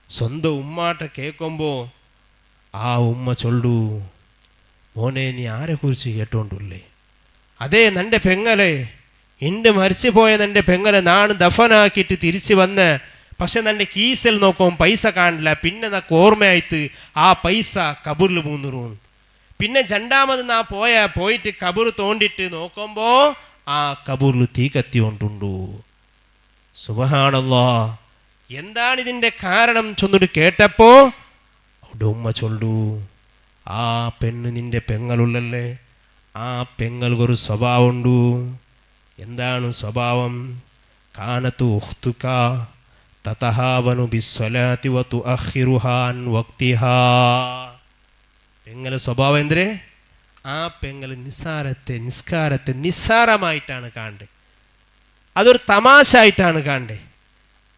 സ്വന്തം ഉമ്മാട്ടെ കേൾക്കുമ്പോൾ ആ ഉമ്മ ചൊല്ലു, മോനെ നീ ആരെ കുറിച്ച് കേട്ടോണ്ടല്ലേ, അതേ നൻ്റെ പെങ്ങളെ, എൻ്റെ മരിച്ചു പോയ നൻ്റെ പെങ്ങളെ നാണ് ദഫനാക്കിയിട്ട് തിരിച്ച് വന്ന്, പക്ഷെ നൻ്റെ കീസിൽ നോക്കുമ്പോൾ പൈസ കാണില്ല. പിന്നെ നക്ക് ഓർമ്മയായിട്ട് ആ പൈസ കബറിൽ മൂന്നിറും. പിന്നെ രണ്ടാമത് നാ പോയിട്ട് കബർ തോണ്ടിട്ട് നോക്കുമ്പോൾ ആ കബറിൽ തീ കത്തിക്കൊണ്ടുണ്ടു. സുബ്ഹാനല്ലാഹ്, എന്താണ് ഇതിൻ്റെ കാരണം ചൊന്നിട്ട് കേട്ടപ്പോൾ അവിടെ ഉമ്മ ചൊല്ലു, ആ പെണ്ണ് നിൻ്റെ പെങ്ങളുള്ളല്ലേ, ആ പെങ്ങൾക്കൊരു സ്വഭാവമുണ്ട്. എന്താണ് സ്വഭാവം? കാനത്തു ഉഖ്തുക തതഹാവനു ബിസ്സലാത്തി വതുഅഖിറുഹാ അൻ വഖ്തിഹാ. പെങ്ങളെ സ്വഭാവം എന്തേ? ആ പെങ്ങൾ നിസ്കാരത്തെ നിസ്സാരമായിട്ടാണ് കാണണ്ടേ, അതൊരു തമാശ ആയിട്ടാണ് കാണണ്ടേ.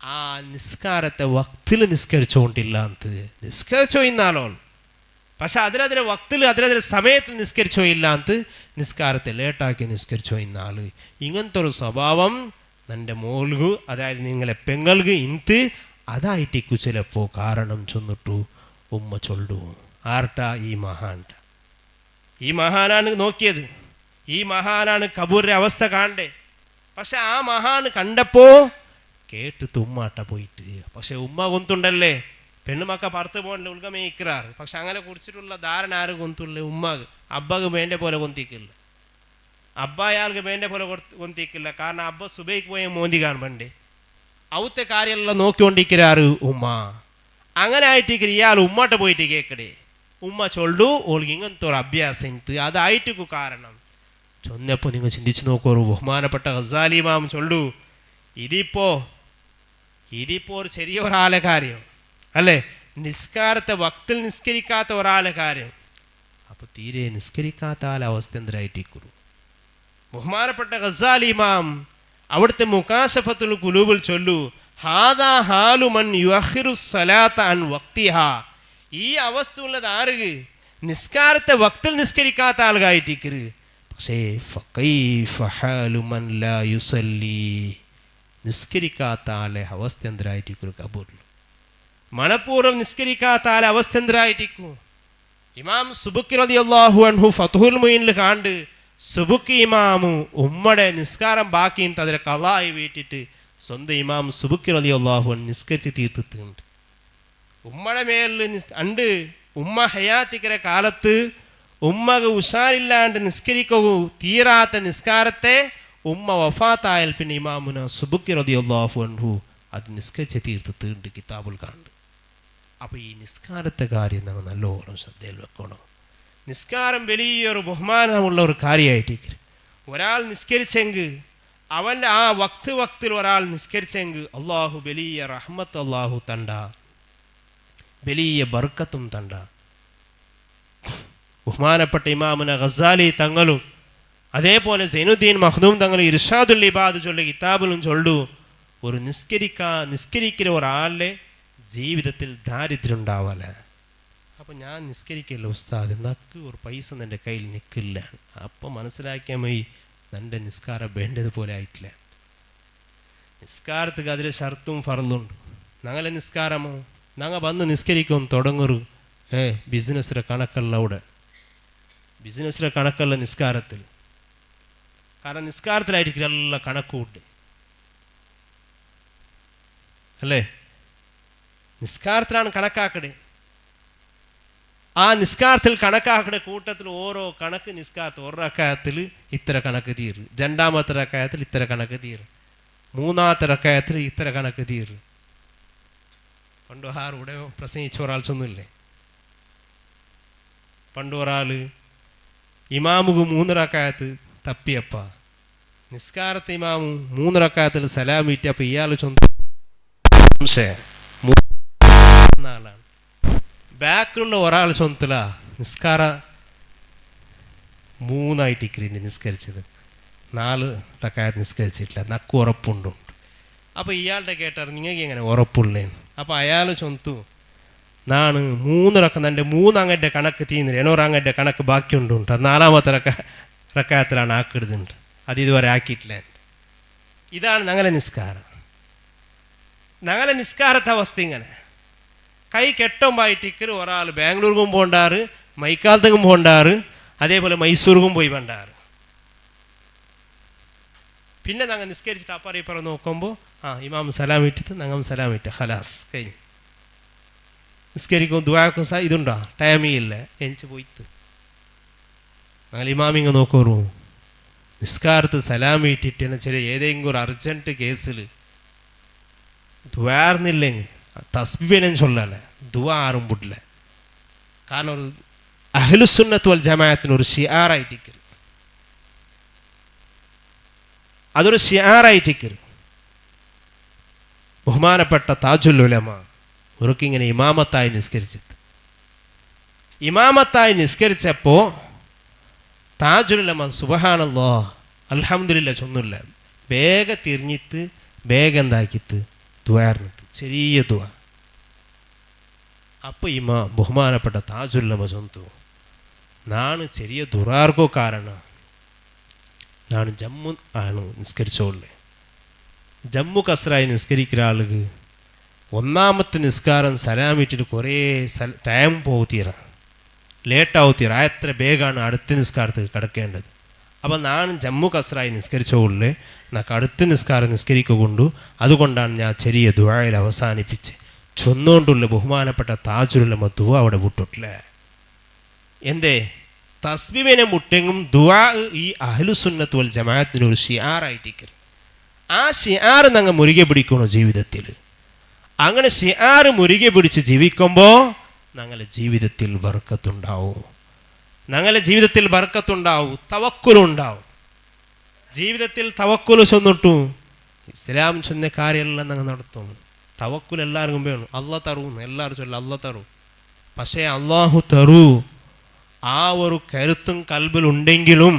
ആ നിസ്കാരത്തെ വക്തിൽ നിസ്കരിച്ചുകൊണ്ടില്ല എന്ന് നിസ്കരിച്ചോ ഇന്നാലോ, പക്ഷെ അതിലതിലെ വക്തിൽ അതിലതിലെ സമയത്ത് നിസ്കരിച്ചോ ഇല്ല എന്ന് നിസ്കാരത്തെ ലേട്ടാക്കി നിസ്കരിച്ചോ ഇന്നാൾ. ഇങ്ങനത്തെ ഒരു സ്വഭാവം നിൻ്റെ മോൾക്ക്, അതായത് നിങ്ങളെ പെങ്ങൾക്ക് ഇൻത്ത് അതായിട്ടിക്കു ചിലപ്പോൾ കാരണം ചൊന്നിട്ടു ഉമ്മ ചൊല്ലു. ആർട്ടാ? ഈ മഹാൻ്റെ. ഈ മഹാനാണ് നോക്കിയത്, ഈ മഹാനാണ് കബൂറിൻ്റെ അവസ്ഥ കാണണ്ടേ. പക്ഷെ ആ മഹാന് കണ്ടപ്പോൾ കേട്ട് തുമ്മാട്ട പോയിട്ട്, പക്ഷെ ഉമ്മ കൊന്തുണ്ടല്ലേ, പെണ്ണുമക്ക പുറത്ത് പോകണ്ടേ ഉൾഗമേ ഇക്രാറ്. പക്ഷെ അങ്ങനെ കുറിച്ചിട്ടുള്ള ധാരണ ആരും കൊന്തുള്ളേ? ഉമ്മക്ക് അബ്ബക്ക് വേണ്ട പോലെ കൊന്തിക്കില്ല, അബ്ബ അയാൾക്ക് വേണ്ട പോലെ കൊന്തിക്കില്ല. കാരണം അബ്ബ സുബൈക്ക് പോയ മോന്തി കാണണ്ടേ, ഔത്തെ കാര്യമെല്ലാം നോക്കിക്കൊണ്ടിരിക്കാറ് ഉമ്മ. അങ്ങനെ ആയിട്ട് ഇയാൾ ഉമ്മാട്ട പോയിട്ട് കേൾക്കടേ. ഉമ്മ ചൊല്ലു ഓൾക്ക് ഇങ്ങനത്തെ ഒരു അഭ്യാസം ഇൻത്ത് അതായിട്ടു കാരണം ചൊന്നപ്പോൾ നിങ്ങൾ ചിന്തിച്ച് നോക്കൂ. ബഹുമാനപ്പെട്ട ഗസാലി ഇമാം ചൊല്ലു, ഇതിപ്പോ ഒരു ചെറിയ ഒരാളെ കാര്യം അല്ലേ, നിസ്കാരത്തെ വക്തിൽ നിസ്കരിക്കാത്ത ഒരാളെ കാര്യം. അപ്പോൾ തീരെ നിസ്കരിക്കാത്ത ആളെ അവസ്ഥ എന്തരായിട്ടിക്കുറു. ബഹുമാനപ്പെട്ട ഗസാലി ഇമാം അവിടുത്തെ മുകാശഫത്തുൽ ഖുലൂബിൽ ചൊല്ലു, ഹാദാ ഹാലു മൻ യുഅഖിറു സ്വലാത്ത അൻ വഖ്തിഹാ. ഈ അവസ്ഥ ഉള്ളത് ആർക്ക്? നിസ്കാരത്തെ വക്തിൽ നിസ്കരിക്കാത്ത ആൾക്കായിട്ടിക്കര്. പക്ഷേ ഫകൈഫ ഹാലു മൻ ലാ യുസല്ലി, നിസ്കരിക്കാത്ത ആളെ അവസ്ഥ എന്തരായിട്ടിക്കു കബൂറിൽ. മനഃപൂർവ്വം നിസ്കരിക്കാത്ത ആളെ അവസ്ഥ എന്തരായിട്ടിക്കു. ഇമാം സുബുക്കി റളിയല്ലാഹു അൻഹു ഫത്ഹുൽ മുഈനിൽ കാണ്ട് സുബുക്കി ഇമാമു ഉമ്മയുടെ നിസ്കാരം ബാക്കിയും അതിനെ ഖളായി വീട്ടിട്ട് സ്വന്തം ഇമാം സുബുക്കി റളിയല്ലാഹു അൻഹു നിസ്കരിച്ച് തീർത്തിട്ടുണ്ട്. ഉമ്മയുടെ മേലിൽ അണ്ട് ഉമ്മ ഹയാത്തിക്കര കാലത്ത് ഉമ്മക്ക് ഉഷാറില്ലാണ്ട് നിസ്കരിക്കൂ തീരാത്ത നിസ്കാരത്തെ ഉമ്മ വഫാത്തായാൽ പിന്നെ ഇമാമുന സുബുക്കി റളിയല്ലാഹു അൻഹു അത് നിസ്കരിച്ച് തീർത്തിട്ടുണ്ട് കിതാബുൽ കാണ്ട്. അപ്പോൾ ഈ നിസ്കാരത്തെ കാര്യം നമ്മൾ നല്ലോണം ശ്രദ്ധയിൽ വെക്കണം. നിസ്കാരം വലിയൊരു ബഹുമാനമുള്ള ഒരു കാര്യമായിട്ട് ഒരാൾ നിസ്കരിച്ചെങ്കിൽ അവൻ്റെ ആ വക്തിൽ ഒരാൾ നിസ്കരിച്ചെങ്കിൽ അള്ളാഹു വലിയ റഹ്മത്ത് അള്ളാഹു തണ്ട, വലിയ ബർക്കത്തും തണ്ട. ബഹുമാനപ്പെട്ട ഇമാമുന ഗസാലി തങ്ങളും അതേപോലെ സൈനുദ്ദീൻ മഖ്ദൂം തങ്ങൾ ഇർഷാദുൽ ഇബാദ് ചൊല്ലിയ കിതാബിലും ചൊല്ലു, ഒരു നിസ്കരിക്കുന്ന ഒരാളുടെ ജീവിതത്തിൽ ദാരിദ്ര്യം ഉണ്ടാവല. അപ്പം ഞാൻ നിസ്കരിക്കില്ല ഉസ്താദ്, നക്ക് ഒരു പൈസ എൻ്റെ കയ്യിൽ നിൽക്കില്ല. അപ്പം മനസ്സിലാക്കിയാൽ മതി എൻ്റെ നിസ്കാരം വേണ്ടതുപോലെ ആയിട്ടില്ല. നിസ്കാരத்துக்கு അതിൽ ഷർത്തും ഫർളുണ്ട്. ഞങ്ങളെ നിസ്കാരമോ ഞങ്ങൾ വന്ന് നിസ്കരിക്കും തുടങ്ങുറു ബിസിനസ്സിലെ കണക്കല്ല, അവിടെ ബിസിനസ്സിലെ കണക്കല്ല നിസ്കാരത്തിൽ. കാരണം നിസ്കാരത്തിലായിരിക്കും എല്ലാ കണക്കുണ്ട് അല്ലേ, നിസ്കാരത്തിലാണ് കണക്കാക്കടേ. ആ നിസ്കാരത്തിൽ കണക്കാക്കടെ കൂട്ടത്തിൽ ഓരോ കണക്ക് നിസ്കാരത്തിൽ ഒരു റക്കായത്തിൽ ഇത്ര കണക്ക് തീരും, രണ്ടാമത്തെ റക്കായത്തിൽ ഇത്ര കണക്ക് തീരും, മൂന്നാമത്തെ റക്കായത്തിൽ ഇത്ര കണക്ക് തീരും. പണ്ട് ആരുടെ പ്രസംഗിച്ച ഒരാൾ ചൊന്നില്ലേ, പണ്ട് ഒരാൾ ഇമാമുക്ക് 3 റക്കായത്ത് തപ്പിയപ്പ നിസ്കാരത്തെ ഇമാമു 3 റക്കായത്തിൽ സലാം വീട്ടിയപ്പോൾ ഇയാൾ ആളാണ്. ബാക്കിലുള്ള ഒരാൾ ചൊന്തല നിസ്കാര 3 ആയിട്ടിക്കറിൻ്റെ നിസ്കരിച്ചത്, 4 റക്കായത്ത് നിസ്കരിച്ചിട്ടില്ല, നക്ക് ഉറപ്പുണ്ടു. അപ്പോൾ ഇയാളുടെ കേട്ടാർ നിങ്ങൾക്ക് എങ്ങനെ ഉറപ്പുള്ളേന്ന്. അപ്പോൾ അയാൾ ചൊന്തു, നാണ് 3 റക്ക എൻ്റെ 3 അങ്ങയുടെ കണക്ക് തീർന്നില്ല, 8 അങ്ങയുടെ കണക്ക് ബാക്കിയുണ്ട്, 4ാമത്തെ റക്കായത്തിലാണ് ആക്കിടുന്നുണ്ട്, അത് ഇതുവരെ ആക്കിയിട്ടില്ല. ഇതാണ് ഞങ്ങളെ നിസ്കാരം. ഞങ്ങളെ നിസ്കാരത്തെ അവസ്ഥ ഇങ്ങനെ കൈ കെട്ടുമ്പായിട്ടിക്കർ ഒരാൾ ബാംഗ്ലൂർക്കും പോണ്ടാറ്, മൈക്കാലത്തേക്കും പോണ്ടാറ്, അതേപോലെ മൈസൂർക്കും പോയി വേണ്ടാറ്. പിന്നെ ഞങ്ങൾ നിസ്കരിച്ചിട്ട് അപ്പറ നോക്കുമ്പോൾ ഇമാം സലാം ഇട്ടിട്ട് ഞങ്ങൾ സലാം ഇട്ട് ഖലാസ് കഴിഞ്ഞ് നിസ്കരിക്കും ദുആക്കും ഇതുണ്ടോ ടൈമില്ല എനിക്ക് പോയിട്ട് ഞങ്ങൾ ഇമാമിങ്ങ് നോക്കൂ നിസ്കാരത്ത് സലാം ഇട്ടിട്ട് ചെറിയ ഏതെങ്കിലും ഒരു അർജൻറ്റ് കേസിൽ ദുആർന്നില്ലെങ്കിൽ തസ്ബീഹ് ചൊല്ലല്ലേ ദുആ ആരും വിടില്ല. കാരണം ഒരു അഹ്ലുസുന്നത്ത് വൽ ജമാഅത്തിന് ഒരു ഷിആറായിട്ടിരിക്കും, അതൊരു ഷിആറായിട്ടിരിക്കും. ബഹുമാനപ്പെട്ട താജുൽ ഉലമ ഒരിക്കിങ്ങനെ ഇമാമത്തായി നിസ്കരിച്ചപ്പോൾ താജുൽ ഉലമ സുബ്ഹാനല്ലാഹ് അൽഹംദുലില്ലാഹ് ചൊന്നില്ല, വേഗം തിരിഞ്ഞിട്ട് വേഗം എന്താക്കിയിട്ട് ദുആർന്നിട്ട് ചെറിയ ദുആ. അപ്പോൾ ബഹുമാനപ്പെട്ട താജുൽ ഉലമ ചൊന്നു, ನಾನು ചെറിയ ദുആർക്കോ കാരണം ನಾನು ജമ്മു ആണ് നിസ്കരിച്ചോളേ. ജമ്മു കസറായി നിസ്കരിക്കുന്ന ആളുകൾ ഒന്നാമത്തെ നിസ്കാരം സലാമിട്ടിട്ട് കുറേ ടൈം പോകത്തീറ, ലേറ്റാവുത്തീറ, എത്ര വേഗമാണ് അടുത്ത നിസ്കാരത്തിൽ കിടക്കേണ്ടത്. അപ്പം ഞാൻ ജമ്മു കസറായി നിസ്കരിച്ചോളേ, నాకు അടുത്ത നിസ്കാരം നിസ്കരിക്കൊണ്ടു, അതുകൊണ്ടാണ് ഞാൻ ചെറിയ ദുആയിൽ അവസാനിപ്പിച്ച് ചൊന്നുകൊണ്ടുള്ള ബഹുമാനപ്പെട്ട താജുൽ ഉലമ ദുആ അവിടെ വിട്ടിട്ടില്ലേ. എന്തേ തസ്ബീഹിനെ മുട്ടെങ്കും ദുആ ഈ അഹ്ലുസുന്നത്ത് വൽ ജമാഅത്തിന് ഒരു ഷിആറായിട്ടിരിക്കും. ആ ഷിആർ ഞങ്ങൾ മുറുകെ പിടിക്കണോ ജീവിതത്തിൽ. അങ്ങനെ ഷിആർ മുറുകെ പിടിച്ച് ജീവിക്കുമ്പോൾ ഞങ്ങളുടെ ജീവിതത്തിൽ ബർക്കത്തുണ്ടാവും, തവക്കുലുണ്ടാവും. ജീവിതത്തിൽ തവക്കുൽ ചൊന്നിട്ടു ഇസ്ലാം ചൊന്ന കാര്യമെല്ലാം ഞങ്ങൾ നടത്തും. തവക്കുൽ എല്ലാവർക്കും വേണം. അള്ളാഹ് തറൂന്ന് എല്ലാവരും ചൊല്ല, അള്ളാഹ് തറൂ. പക്ഷേ അള്ളാഹു തറൂ ആ ഒരു കരുത്തും കൽബിലുണ്ടെങ്കിലും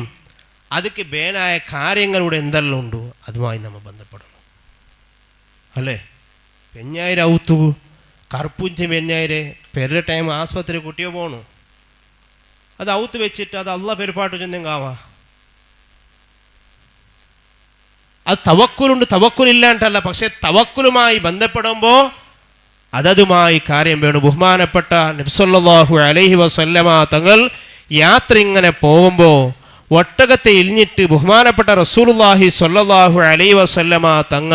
അതിക്ക് ബേനായ കാര്യങ്ങളുടെ എന്തെല്ലാം ഉണ്ടോ അതുമായി നമ്മൾ ബന്ധപ്പെടണം അല്ലേ. പെഞ്ഞായിരം ഔത്തു കറുപ്പുഞ്ചി പെഞ്ഞായിരെ പെരുടെ ടൈം ആസ്പത്രി കുട്ടിയോ പോകണു, അത് ഔത്ത് വെച്ചിട്ട് അത് അള്ളാഹ് പെരുപ്പാട്ട് ചെന്നെങ്കാവാ. അത് തവക്കുലുണ്ട്, തവക്കുലില്ലാണ്ടല്ല, പക്ഷെ തവക്കുലുമായി ബന്ധപ്പെടുമ്പോൾ അതതുമായി കാര്യം വേണം. ബഹുമാനപ്പെട്ട നബി സല്ലല്ലാഹു അലൈഹി വസല്ലമ തങ്ങൾ യാത്ര ഇങ്ങനെ പോകുമ്പോൾ ഒട്ടകത്തെ ഇലിഞ്ഞിട്ട് ബഹുമാനപ്പെട്ട റസൂലുള്ളാഹി സ്വല്ലല്ലാഹു അലൈഹി വസല്ലമ തങ്ങ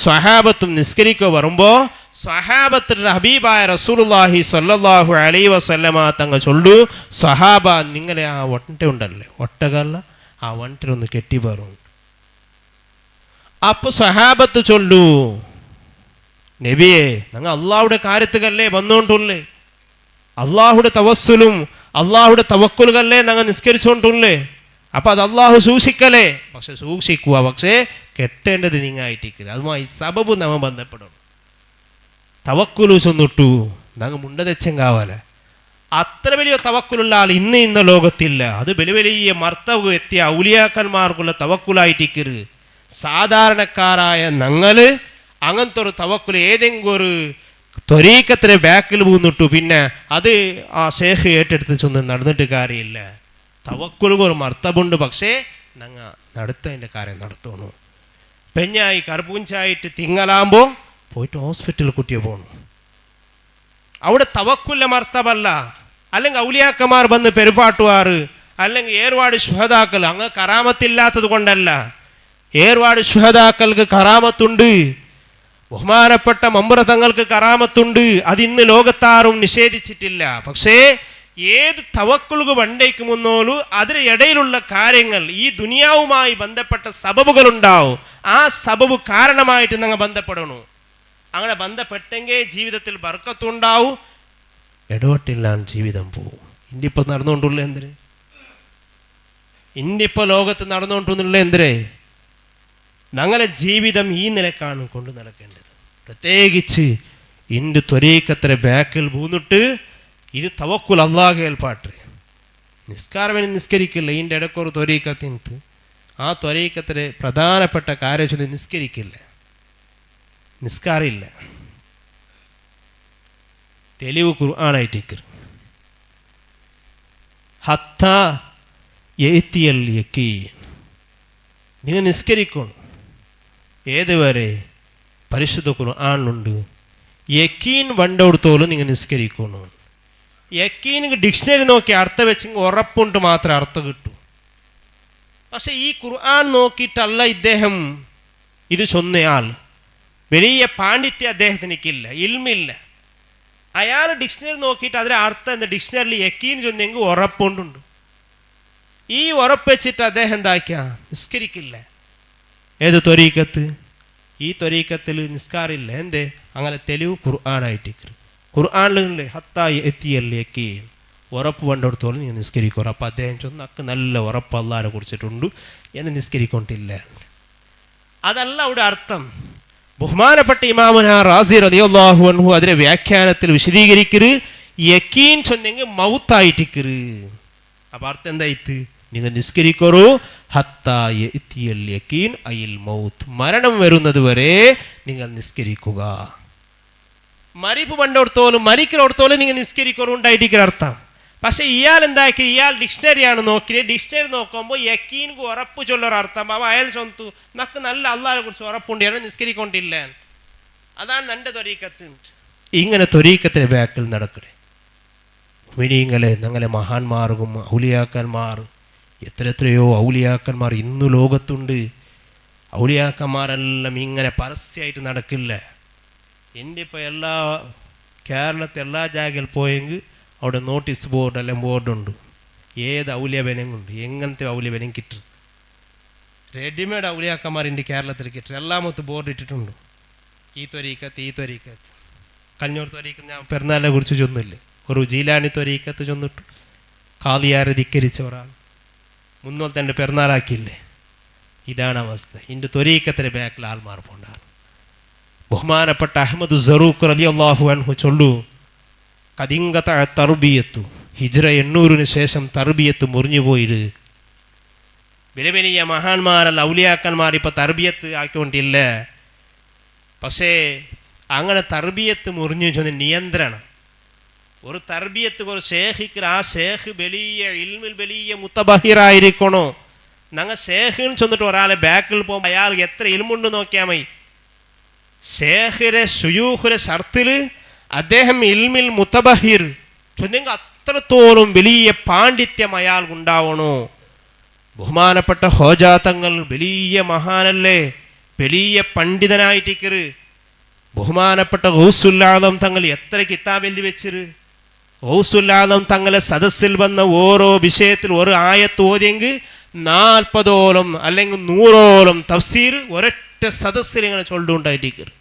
സ്വഹാബത്തും നിസ്കരിക്കുക വരുമ്പോൾ സ്വഹാബത്തിൻ്റെ ഹബീബായ റസൂലുള്ളാഹി സ്വല്ലല്ലാഹു അലൈഹി വസല്ലമ തങ്ങ ചൊല്ലു, സ്വഹാബ നിങ്ങളെ ആ ഒട്ട ഉണ്ടല്ലേ, ഒട്ടകല്ല ആ ഒട്ടരൊന്ന് കെട്ടി വരും. അപ്പോൾ സ്വഹാബത്ത് ചൊല്ലു, നബിയെ ഞങ്ങൾ അള്ളാഹുടെ കാര്യത്തുകല്ലേ വന്നുകൊണ്ടുള്ളേ, അള്ളാഹുടെ തവസ്സുലും അള്ളാഹുടെ തവക്കുലുകല്ലേ ഞങ്ങൾ നിസ്കരിച്ചുകൊണ്ടുള്ളേ. അപ്പം അത് അള്ളാഹു സൂക്ഷിക്കലേ, പക്ഷെ സൂക്ഷിക്കുക, പക്ഷേ കെട്ടേണ്ടത് നിങ്ങായിട്ടിരിക്കുക. അതുമായി സബബ് നമ്മ ബന്ധപ്പെടണം. തവക്കുലു ചൊന്നിട്ടു ഞങ്ങൾ മുണ്ട തെച്ചെങ്കാവല്ലേ. അത്ര വലിയ തവക്കുലുള്ള ആൾ ഇന്ന ലോകത്തില്ല. അത് വലിയ വലിയ മർത്തവ് എത്തിയ ഔലിയാക്കന്മാർക്കുള്ള തവക്കുലായിട്ടിരിക്കരുത്. സാധാരണക്കാരായ ഞങ്ങൾ അങ്ങനത്തെ ഒരു തവക്കുൽ ഏതെങ്കിലും ഒരു ത്വരീക്കത്തിന് ബാക്കിൽ പോന്നിട്ടു പിന്നെ അത് ആ ഷേഖ് ഏറ്റെടുത്ത് ചൊന്ന് നടന്നിട്ട് കാര്യമില്ല. തവക്കുലുക ഒരു മർത്തബുണ്ട്, പക്ഷേ ഞങ്ങൾ നടത്തതിൻ്റെ കാര്യം നടത്തണു. പെഞ്ഞായി കറുപ്പൂഞ്ചായിട്ട് തിങ്ങലാകുമ്പോൾ പോയിട്ട് ഹോസ്പിറ്റലിൽ കുട്ടിയെ പോകണം. അവിടെ തവക്കുല്ല മർത്തബല്ല. അല്ലെങ്കിൽ ഔലിയാക്കന്മാർ വന്ന് പെരുപ്പാട്ടുവാറ്, അല്ലെങ്കിൽ ഏർവാട് ശുഹദാക്കൾ അങ്ങ് കറാമത്തില്ലാത്തത് കൊണ്ടല്ല. ഏർവാട് ശുഹദാക്കൾക്ക് കറാമത്തുണ്ട്, ബഹുമാനപ്പെട്ട മമ്പുറ തങ്ങൾക്ക് കറാമത്തുണ്ട്. അതിന്ന് ലോകത്താരും നിഷേധിച്ചിട്ടില്ല. പക്ഷേ ഏത് തവക്കുലുക വണ്ടേക്ക് മുന്നോലു അതിന് ഇടയിലുള്ള കാര്യങ്ങൾ ഈ ദുനിയാവുമായി ബന്ധപ്പെട്ട സബബുകളുണ്ടാവും. ആ സബബ് കാരണമായിട്ട് ഞങ്ങൾ ബന്ധപ്പെടണു. അങ്ങനെ ബന്ധപ്പെട്ടെങ്കിൽ ജീവിതത്തിൽ ബർക്കത്തുണ്ടാവും, ഇടവട്ടില്ലാണ്ട് ജീവിതം പോവും. ഇന്നിപ്പോൾ നടന്നുകൊണ്ടുള്ള എന്തിന്, ഇന്നിപ്പോൾ ലോകത്ത് നടന്നുകൊണ്ടുള്ള എന്തിനെ, ഞങ്ങളെ ജീവിതം ഈ നിലക്കാണ് കൊണ്ടു നടക്കേണ്ടത്. പ്രത്യേകിച്ച് ഇൻ്റെ ത്വരീക്കത്ര ബാക്കിൽ പൂന്നിട്ട് ഇത് തവക്കുൽ അള്ളാഹ് ഏൽപ്പാട്ട്. നിസ്കാരം നിസ്കരിക്കില്ല, ഇതിൻ്റെ ഇടയ്ക്കൊരു ത്വരീക്കത്തിനത്ത് ആ ത്വരീക്കത്ര പ്രധാനപ്പെട്ട കാര്യം ചൊല്ലി നിസ്കരിക്കില്ല, നിസ്കാരമില്ല. തെളിവ് ഖുർആനായിട്ടിരിക്കും. ഹത്താ യഅ്തിയൽ യഖീൻ, നിങ്ങൾ നിസ്കരിക്കണം ഏതുവരെ? പരിശുദ്ധ ഖുർആനിലുണ്ട് യഖീൻ വണ്ടോടത്തോളം നിങ്ങൾ നിസ്കരിക്കണം. യഖീൻ ഡിക്ഷണറി നോക്കി അർത്ഥം വെച്ചെങ്കിൽ ഉറപ്പുണ്ട് മാത്രമേ അർത്ഥം കിട്ടൂ. പക്ഷെ ഈ ഖുർആൻ നോക്കിയിട്ടല്ല ഇദ്ദേഹം ഇത് ചൊന്നയാൾ. വലിയ പാണ്ഡിത്യം അദ്ദേഹത്തിനിക്കില്ല, ഇൽമില്ല. അയാൾ ഡിക്ഷണറി നോക്കിയിട്ട് അതിൻ്റെ അർത്ഥം എന്താ, ഡിക്ഷണറിൽ യക്കീൻ ചൊന്നെങ്കിൽ ഉറപ്പുണ്ടുണ്ട്. ഈ ഉറപ്പ് വെച്ചിട്ട് അദ്ദേഹം എന്താക്കിയ നിസ്കരിക്കില്ല. ഏത് ത്വരീക്കത്ത്? ഈ ത്വരീക്കത്തിൽ നിസ്കാരമില്ല. എന്തേ? അങ്ങനെ തെളിവ് ഖുർആനായിട്ട് ഖുർആനിലെ ഹത്തായി എത്തിയല്ലേ യക്കീൻ, ഉറപ്പ് കണ്ടെടുത്തോളം നീ നിസ്കരിക്കും. അപ്പം അദ്ദേഹം ചൊന്ന് അക്ക് നല്ല ഉറപ്പ് അള്ളാഹിനെ കുറിച്ചിട്ടുണ്ട്, എന്നെ നിസ്കരിക്കൊണ്ടില്ല. അതല്ല അവിടെ അർത്ഥം. ബഹുമാനപ്പെട്ട ഇമാമുന റാസി റളിയല്ലാഹു അൻഹു അതിന്റെ വ്യാഖ്യാനത്തിൽ വിശദീകരിക്കരുത്, യക്കീൻ ചൊന്നെങ്കിൽ മൗത്തായിട്ടിക്കര്. അപ്പം അർത്ഥം എന്തായിട്ട്? നിങ്ങൾ നിസ്കരിക്കറോ ഹത്തായ എത്തിയൽ യക്കീൻ അയിൽ മൗത്ത്, മരണം വരുന്നത് വരെ നിങ്ങൾ നിസ്കരിക്കുക. മരിപ്പ് പണ്ടോടത്തോലും മരിക്കലോടത്തോലും നിങ്ങൾ നിസ്കരിക്കറോ ഉണ്ടായിട്ടിക്കര അർത്ഥം. പക്ഷെ ഇയാൾ എന്താക്കി, ഇയാൾ ഡിക്ഷണറിയാണ് നോക്കിയത്. ഡിക്ഷണറി നോക്കുമ്പോൾ യക്കീൻക്ക് ഉറപ്പ് ചൊല്ലൊരർത്ഥം. അപ്പോൾ അയാൾ ചൊന്തു നക്ക് നല്ല അള്ളാഹിനെ കുറിച്ച് ഉറപ്പുണ്ട്, അയാൾ നിസ്കരിക്കൊണ്ടില്ല. അതാണ് എൻ്റെ ത്വരീക്കത്ത്. ഇങ്ങനെ ത്വരീക്കത്തിൻ്റെ ബാക്കിൽ നടക്കണേ വിനീങ്ങളെ. ഞങ്ങളെ മഹാന്മാർക്കും ഔലിയാക്കന്മാർ, എത്രയോ ഔലിയാക്കന്മാർ ഇന്നു ലോകത്തുണ്ട്. ഔലിയാക്കന്മാരെല്ലാം ഇങ്ങനെ പരസ്യമായിട്ട് നടക്കില്ല. എൻ്റെ ഇപ്പോൾ എല്ലാ കേരളത്തിൽ എല്ലാ ജാഗയിൽ പോയെങ്കിൽ അവിടെ നോട്ടീസ് ബോർഡ് അല്ലെങ്കിൽ ബോർഡുണ്ട്, ഏത് ഔലിയബനുണ്ട്, എങ്ങനത്തെ ഔലിയബനും കിട്ടും. റെഡിമെയ്ഡ് ഔലിയാക്കന്മാർ എൻ്റെ കേരളത്തിൽ കിട്ടും. എല്ലാമൊത്ത് ബോർഡ് ഇട്ടിട്ടുണ്ട്. ഈ ത്വരീക്കത്ത് കഞ്ഞൂർ ത്വരീക്കത്ത്. ഞാൻ പെരുന്നാളിനെ കുറിച്ച് ചൊന്നില്ലേ, ഒരു ജീലാനി ത്വരീക്കത്ത് ചൊന്നിട്ടു. ഖാദിയാരെ ധിക്കരിച്ച ഒരാൾ മുന്നോട്ട് എൻ്റെ പെരുന്നാളാക്കിയില്ലേ. ഇതാണ് അവസ്ഥ. എൻ്റെ ത്വരീക്കത്തിൻ്റെ ബാക്കിൽ ആൾമാർ പോണ്ടാണ്. ബഹുമാനപ്പെട്ട അഹ്മദ് സറൂഖ് റളിയല്ലാഹു അൻഹു ചൊല്ലു, കദിങ്കത തർബിയത്തു, ഹിജ്റ 800 ശേഷം തർബിയത്ത് മുറിഞ്ഞുപോയത്. വലിയ വലിയ മഹാന്മാരല്ല ഔലിയാക്കന്മാർ ഇപ്പോൾ തർബിയത്ത് ആക്കിക്കൊണ്ടില്ല. പക്ഷേ അങ്ങനെ തർബിയത്ത് മുറിഞ്ഞു ചെന്ന് നിയന്ത്രണം. ഒരു തർബിയത്ത് ഒരു ഷേഖിക്ക്, ആ ഷേഖ് വലിയ ഇൽമിൽ വലിയ മുത്തബഹിറായിരിക്കണോ. ഞങ്ങൾ ഷേഖിന് ചെന്നിട്ട് ഒരാളെ ബാക്കിൽ പോകുമ്പോൾ അയാൾക്ക് എത്ര ഇൽമുണ്ട് നോക്കിയാൽ മതി. ഷേഖിലെ ശുയൂഖിലെ ഷർത്തിൽ അദ്ദേഹം ഇൽമിൽ മുത്തബഹിർ ചൊന്നെങ്കിൽ അത്രത്തോളം വലിയ പാണ്ഡിത്യം അയാൾക്കുണ്ടാവണോ. ബഹുമാനപ്പെട്ട ഹോജാത്തങ്ങൾ വലിയ മഹാനല്ലേ, വലിയ പണ്ഡിതനായിട്ടിക്കറ്. ബഹുമാനപ്പെട്ട ഗൗസുൽ-ആദം തങ്ങൾ എത്ര കിതാബ് എഴുതി വെച്ചിര്. ഗൗസുൽ-ആദം തങ്ങളെ സദസ്സിൽ വന്ന ഓരോ വിഷയത്തിൽ ഒരു ആയത്ത് ഓതിയെങ്കിൽ 40ഓളം അല്ലെങ്കിൽ 100ഓളം തഫ്സീർ ഒരൊറ്റ സദസ്സിൽ ഇങ്ങനെ ചൊല്ലുണ്ടായിട്ടിക്കറ്.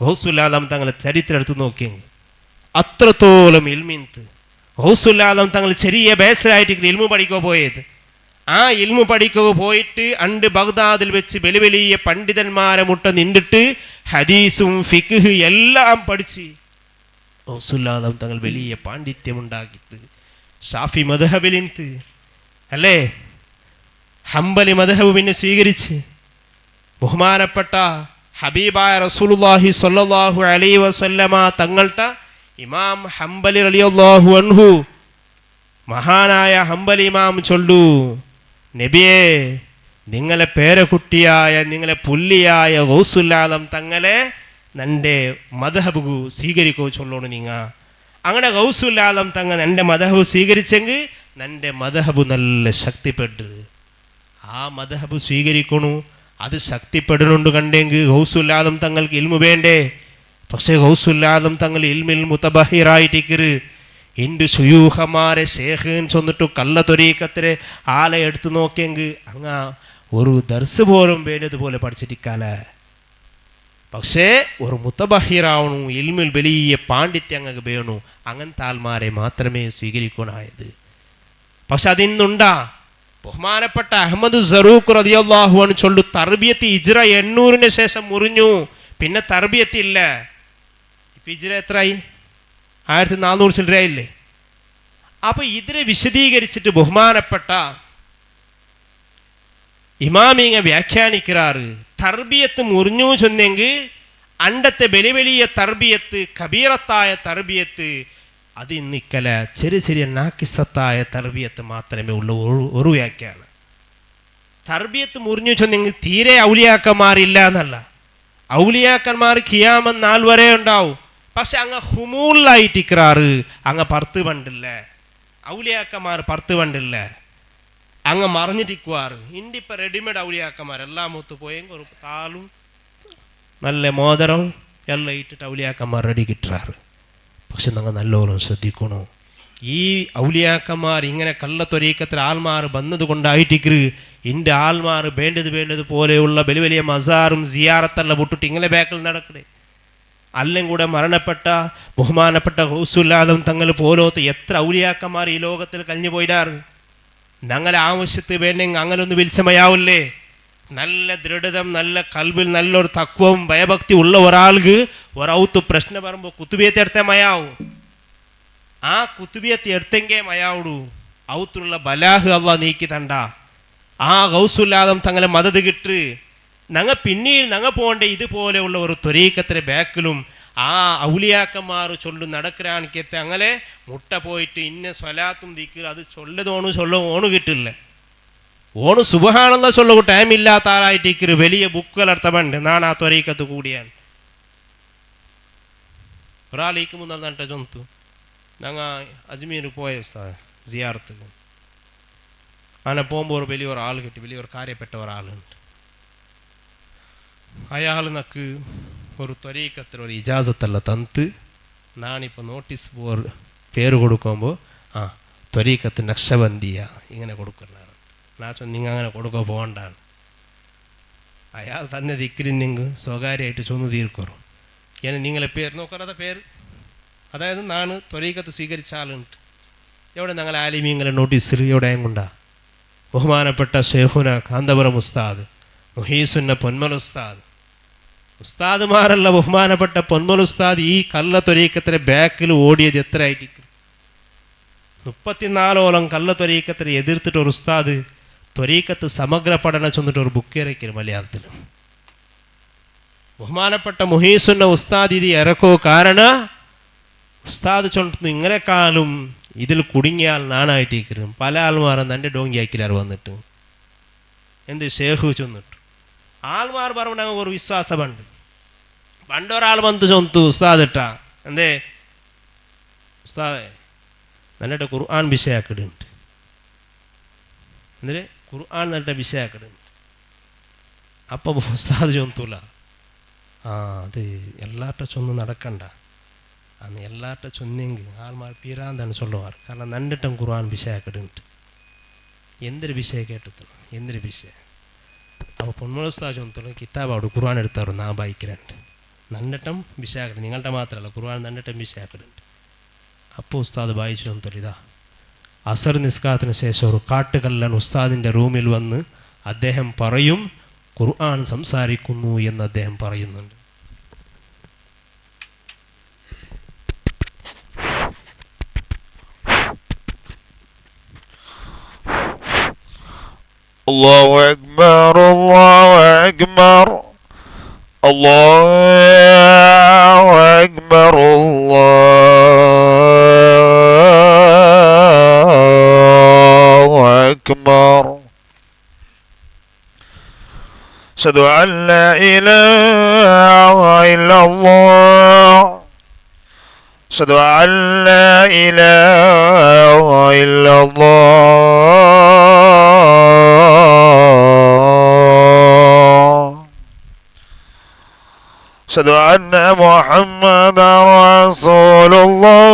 ഗൗസുൽ-ആദം തങ്ങളെ ചരിത്രം എടുത്ത് നോക്കിയെങ്കിൽ അത്രത്തോളം ഇൽമിന്ത്. ഗൗസുൽ-ആദം തങ്ങൾ ചെറിയ ബേസലായിട്ട് ഇൽമു പഠിക്കുക പോയത്. ആ ഇൽമു പഠിക്കുക പോയിട്ട് അണ്ട് ബഗ്ദാദിൽ വെച്ച് വലിയ വലിയ പണ്ഡിതന്മാരെ മുട്ട നിന്നിട്ട് ഹദീസും ഫിഖ് എല്ലാം പഠിച്ച് ഗൗസുൽ-ആദം തങ്ങൾ വലിയ പാണ്ഡിത്യമുണ്ടാക്കിയിട്ട് ഷാഫി മദ്ഹബിലിന്ത് അല്ലേ, ഹംബലി മദ്ഹബ് പിന്നെ സ്വീകരിച്ച് ബഹുമാനപ്പെട്ട ഹബീബായ റസൂലുള്ളാഹി സ്വല്ലല്ലാഹു അലൈഹി വസല്ലമ തങ്ങളുടെ ഇമാം ഹംബലി റളിയല്ലാഹു അൻഹു, മഹാനായ ഹംബലി ഇമാം ചൊല്ലു, നബിയെ നിങ്ങളെ പേരക്കുട്ടിയായ നിങ്ങളെ പുല്ലിയായ ഗൗസുൽ-ആദം തങ്ങളെ നൻ്റെ മദ്ഹബ് സ്വീകരിക്കോ ചൊല്ലോണു. നിങ്ങൾ അങ്ങനെ ഗൗസുൽ-ആദം തങ്ങൾ എൻ്റെ മദ്ഹബ് സ്വീകരിച്ചെങ്കിൽ നൻ്റെ മദ്ഹബ് നല്ല ശക്തിപ്പെട്ടു. ആ മദ്ഹബ് സ്വീകരിക്കണു, അത് ശക്തിപ്പെടുന്നുണ്ട് കണ്ടെങ്കിൽ ഗൗസുൽ-ആദം തങ്ങൾക്ക് ഇൽമു വേണ്ടേ. പക്ഷേ ഗൗസുൽ-ആദം തങ്ങൾ ഇൽമിൽ മുത്തബഹിറായിട്ടിക്കറ്. എൻ്റെ ശുയൂഖമാരെ ഷേഖിന് ചൊന്നിട്ടു കള്ള ത്വരീക്കത്തിലെ ആളെ എടുത്തു നോക്കിയെങ്കിൽ അങ്ങ് ഒരു ദർസ് പോലും വേണ്ടതുപോലെ പഠിച്ചിട്ടിക്കാല. പക്ഷേ ഒരു മുത്തബഹിറാവണു, ഇൽമിൽ വലിയ പാണ്ഡിത്യം അങ്ങ് വേണു. അങ്ങനത്തെ ആൾമാരെ മാത്രമേ സ്വീകരിക്കണായത്. പക്ഷെ അതിന്നുണ്ടാ ബഹുമാനപ്പെട്ട അഹ്മദ് സറൂഖ് റളിയല്ലാഹു അൻഹു ചൊല്ലു, തർബിയത്ത് ഹിജ്റ 800 ശേഷം മുറിഞ്ഞു, പിന്നെ തർബിയത്ത് ഇല്ല. ഇപ്പം ഹിജ്റ എത്രയായി? 1400 ചില്ലറയില്ലേ. അപ്പോൾ ഇതിനെ വിശദീകരിച്ചിട്ട് ബഹുമാനപ്പെട്ട ഇമാമിങ്ങ വ്യാഖ്യാനിക്കാറ്, തർബിയത്ത് മുറിഞ്ഞു ചെന്നെങ്കിൽ അണ്ടത്തെ വലിയ വലിയ തർബിയത്ത്, കബീറത്തായ തർബിയത്ത് അത് നിക്കല, ചെറിയ ചെറിയ നാക്കിസത്തായ തർബിയത്ത് മാത്രമേ ഉള്ളൂ. ഒരു വ്യാഖ്യാനം. തർബിയത്ത് മുറിഞ്ഞു ചെന്നെങ്കിൽ തീരെ ഔലിയാക്കന്മാരില്ല എന്നല്ല. ഔലിയാക്കന്മാർ ഖിയാമത്ത് നാൾ വരെ ഉണ്ടാവും. പക്ഷെ അങ്ങ് ഹുമൂലായിട്ടിക്കാറ് അങ്ങ് പർത്ത് പണ്ടില്ല. ഔലിയാക്കന്മാർ പർത്ത് പണ്ടില്ല. അങ്ങ് മറിഞ്ഞിട്ടിക്കുവാറ്. ഇന്നിപ്പോൾ റെഡിമെയ്ഡ് ഔലിയാക്കന്മാരെല്ലാം ഒത്തു പോയെങ്കിൽ ഒരു താളും നല്ല മോതിരം എല്ലാം ഇട്ടിട്ട് ഔലിയാക്കന്മാർ റെഡി കിട്ടാറ്. പക്ഷെ നിങ്ങൾ നല്ലോണം ശ്രദ്ധിക്കണോ, ഈ ഔലിയാക്കന്മാർ ഇങ്ങനെ കള്ളത്തൊരീക്കത്തിൽ ആൾമാർ വന്നത് കൊണ്ടായിട്ടിക്കറ് ഇൻ്റെ ആൾമാർ വേണ്ടത് പോലെയുള്ള വലിയ വലിയ മസാറും സിയാറത്തെല്ലാം വിട്ടിട്ട് ഇങ്ങനെ ബാക്കിൽ നടക്കണേ. അല്ലും കൂടെ മരണപ്പെട്ട ബഹുമാനപ്പെട്ട ഗൗസുല്ലാദം തങ്ങൾ പോലോത്ത് എത്ര ഔലിയാക്കന്മാർ ഈ ലോകത്തിൽ കഴിഞ്ഞു പോയിടാറ്. ഞങ്ങളെ ആവശ്യത്തിൽ വേണമെങ്കിൽ അങ്ങനൊന്ന് വിളിച്ചമയാവില്ലേ? നല്ല ദൃഢതം, നല്ല കൽബിൽ നല്ലൊരു തക്വവും ഭയഭക്തി ഉള്ള ഒരാൾക്ക് ഒരൗത്ത് പ്രശ്നം പറയുമ്പോൾ കുത്തുബിയത്തെ എടുത്തേ മയാവും. ആ കുത്തുബിയത്തെ എടുത്തെങ്കേ മയാവുടൂ. ഔത്തുള്ള ബലാഹ് അള്ളാ നീക്കി തണ്ട. ആ ഗൗസുല്ലാദം തങ്ങളെ മദത് കിട്ട്. ഞങ്ങൾ പിന്നീട് ഞങ്ങൾ പോകേണ്ട ഇതുപോലെയുള്ള ഒരു ത്വരീക്കത്തിൻ്റെ ബാക്കിലും ആ ഔലിയാക്കന്മാർ ചൊല്ലു നടക്കാണിക്കത്തെ അങ്ങനെ മുട്ട പോയിട്ട് ഇന്ന സ്വലാത്തും ദിക്കർ അത് ചൊല്ലതോണു ഓണു കിട്ടില്ല. ഓണു സുബ്ഹാനല്ലാ ചൊല്ലു ടൈം ഇല്ലാത്ത ആളായിട്ട് ഇക്കറ് വലിയ ബുക്കുകൾ അർത്ഥമുണ്ട്. ഞാൻ ആ ത്വരീക്കത്ത് കൂടിയാണ് ഒരാളേക്ക് മുന്നേ ജന്തു ഞങ്ങൾ അജ്മീർ പോയ സിയാറത്ത് അങ്ങനെ പോകുമ്പോൾ ഒരു വലിയൊരാൾ കിട്ടി, വലിയൊരു കാര്യപ്പെട്ട ഒരാളുണ്ട്. അയാൾ നക്ക് ഒരു ത്വരീക്കത്തിൽ ഒരു ഇജാസത്തല്ല തന്ന് ഞാനിപ്പോൾ നോട്ടീസ് പേര് കൊടുക്കുമ്പോൾ ത്വരീക്കത്ത് നക്ഷബന്ദിയ ഇങ്ങനെ കൊടുക്കുന്നതാണ്. ഞാൻ നിങ്ങൾ അങ്ങനെ കൊടുക്കാൻ പോകണ്ടാണ്. അയാൾ തന്നെ ദിക്കിരി നിങ്ങൾ സ്വകാര്യമായിട്ട് ചൊന്ന് തീർക്കറു. ഞാൻ നിങ്ങളെ പേര് നോക്കാത്ത പേര്, അതായത് ഞാൻ ത്വരീക്കത്ത് സ്വീകരിച്ച ആളുണ്ട്. എവിടെ ഞങ്ങൾ ആലിമീങ്ങളെ നോട്ടീസിൽ എവിടെയും കൊണ്ടാ ബഹുമാനപ്പെട്ട ഷെയ്ഖുന കാന്തപുരം ഉസ്താദ്, മുഹീസുന്ന പൊന്മൽ ഉസ്താദ്, ഉസ്താദുമാരല്ല ബഹുമാനപ്പെട്ട പൊന്മൽ ഉസ്താദ് ഈ കള്ള ത്വരീക്കത്തിൻ്റെ ബാക്കിൽ ഓടിയത് എത്ര ആയിട്ടിരിക്കും? 34ഓളം കള്ള ത്വരീക്കത്തിനെ എതിർത്തിട്ട് ഒരു ഉസ്താദ് ത്വരീക്കത്ത് സമഗ്ര പഠനം ചെന്നിട്ട് ഒരു ബുക്ക് ഇറക്കിയത് മലയാളത്തിലും. ബഹുമാനപ്പെട്ട മുഹീസുന്ന ഉസ്താദ് ഇത് ഇറക്കോ കാരണം ഉസ്താദ് ചൊല്ലുന്നു ഇങ്ങനെക്കാളും ഇതിൽ കുടുങ്ങിയാൽ നാനായിട്ടിരിക്കും. പല ആൾമാരും തൻ്റെ ഡോങ്കിയാക്കിലാർ വന്നിട്ട് എന്ത് ഷേഖു ചൊന്നിട്ടു ആൾമാർ പറഞ്ഞ ഒരു വിശ്വാസമുണ്ട്. പണ്ടൊരാൾ വന്ന് ചൊന്തു ഉസ്താദ് ഇട്ടാ എന്തേ ഉസ്താദേ നന്നിട്ട് ഖുർആൻ വിഷയാക്കിടുണ്ട്, എന്നിട്ട് ഖുർആൻ നന്നിട്ട് വിഷയാക്കിടുണ്ട്. അപ്പോൾ ഉസ്താദ് ചൊന്തൂല അത് എല്ലാവരുടെ ചൊന്ന് നടക്കണ്ട, അന്ന് എല്ലാവരുടെ ചൊന്നെങ്കിൽ ആൾമാർ പീരാന്താണ് ചൊല്ലുവാർ. കാരണം നന്നിട്ടും ഖുർആൻ വിഷയാക്കിടുണ്ട്. എന്തൊരു വിഷയം കേട്ടു, എന്തൊരു വിഷയം. അപ്പോൾ പൊന്മുളസ്താ ചൊന്തോളം കിതാബ് അവിടെ ഖുർആൻ എടുത്താറു നാ വായിക്കലുണ്ട്. നന്നിട്ടും വിഷയാക്കിടും, നിങ്ങളുടെ മാത്രമല്ല ഖുർആൻ നന്നിട്ടും വിഷയാക്കിടുണ്ട്. അപ്പോൾ ഉസ്താദ് വായിച്ചു ചൊന്തോളം ഇതാ അസർ നിസ്കാരത്തിന് ശേഷം ഒരു കാട്ടുകല്ലൻ ഉസ്താദിൻ്റെ റൂമിൽ വന്ന് അദ്ദേഹം പറയും ഖുർആൻ സംസാരിക്കുന്നു എന്ന് അദ്ദേഹം പറയുന്നുണ്ട്. അല്ലാഹു അക്ബർ അല്ലാഹു അക്ബർ അല്ലാഹു അക്ബർ അല്ലാഹു അക്ബർ അശ്ഹദു അൻ ലാ ഇലാഹ ഇല്ലല്ലാഹ് അശ്ഹദു അൻ ലാ ഇലാഹ ഇല്ലല്ലാഹ് أشهد أن محمدا رسول الله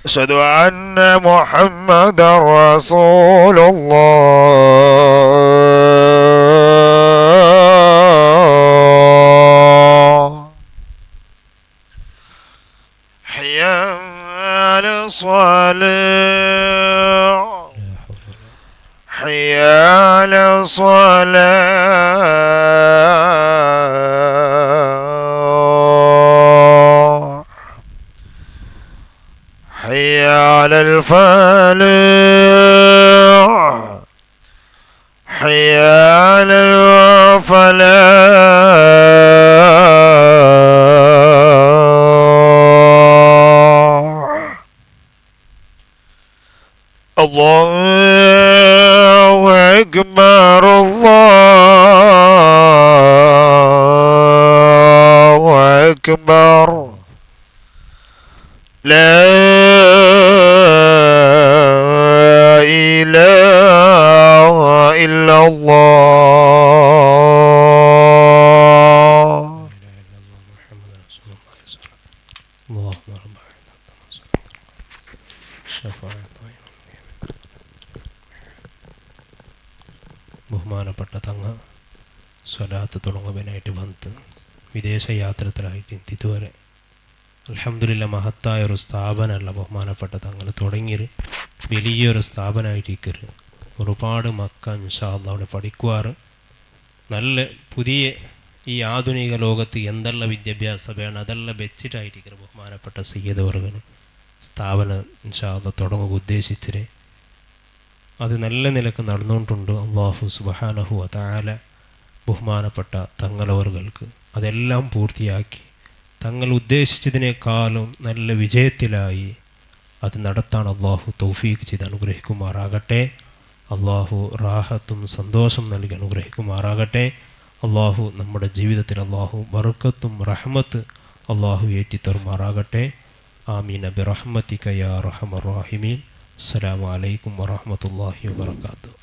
أشهد أن محمدا رسول الله حي على الصلاة حي على الصلاة حي على الفلاح حي على الفلاح الله أكبر الله أكبر لا ബഹുമാനപ്പെട്ട തങ്ങ സ്വലാത്ത് തുടങ്ങുവാനായിട്ട് വന്ന് വിദേശ യാത്രത്തിലായിട്ട് ഇതുവരെ അൽഹംദുലില്ലാ മഹത്തായ ഒരു സ്ഥാപനമല്ല ബഹുമാനപ്പെട്ട തങ്ങൾ തുടങ്ങിയൊരു വലിയൊരു സ്ഥാപനമായിട്ടിരിക്കരു ഒരുപാട് മക്ക ഇൻഷാ അല്ലാഹ് അവിടെ പഠിക്കുവാറ് നല്ല പുതിയ ഈ ആധുനിക ലോകത്ത് എന്തെല്ലാം വിദ്യാഭ്യാസം വേണം അതെല്ലാം വെച്ചിട്ടായിരിക്കും ബഹുമാനപ്പെട്ട സയ്യിദ് വർഗന് സ്ഥാപനം ഇൻഷാ അല്ലാഹ് തുടങ്ങുക ഉദ്ദേശിച്ചിട്ട് അത് നല്ല നിലക്ക് നടന്നുകൊണ്ടുണ്ട്. അല്ലാഹു സുബ്ഹാനഹു വ തആല ബഹുമാനപ്പെട്ട തങ്ങളവർക്ക് അതെല്ലാം പൂർത്തിയാക്കി തങ്ങൾ ഉദ്ദേശിച്ചതിനേക്കാളും നല്ല വിജയത്തിലായി അത് നടത്താൻ അല്ലാഹു തൗഫീഖ് ചെയ്ത് അനുഗ്രഹിക്കുമാറാകട്ടെ. അല്ലാഹു റാഹത്തും സന്തോഷം നൽകി അനുഗ്രഹിക്കുമാറാകട്ടെ. അല്ലാഹു നമ്മുടെ ജീവിതത്തിൽ അല്ലാഹു ബർക്കത്തും റഹ്മത്ത് അല്ലാഹു ഏറ്റിത്തരുമാറാകട്ടെ. ആമീൻ ബിറഹ്മതിക യാ അർഹമർ റഹീമീൻ. അസ്സലാമു അലൈക്കും വറഹ്മത്തുള്ളാഹി വബറകാതുഹു.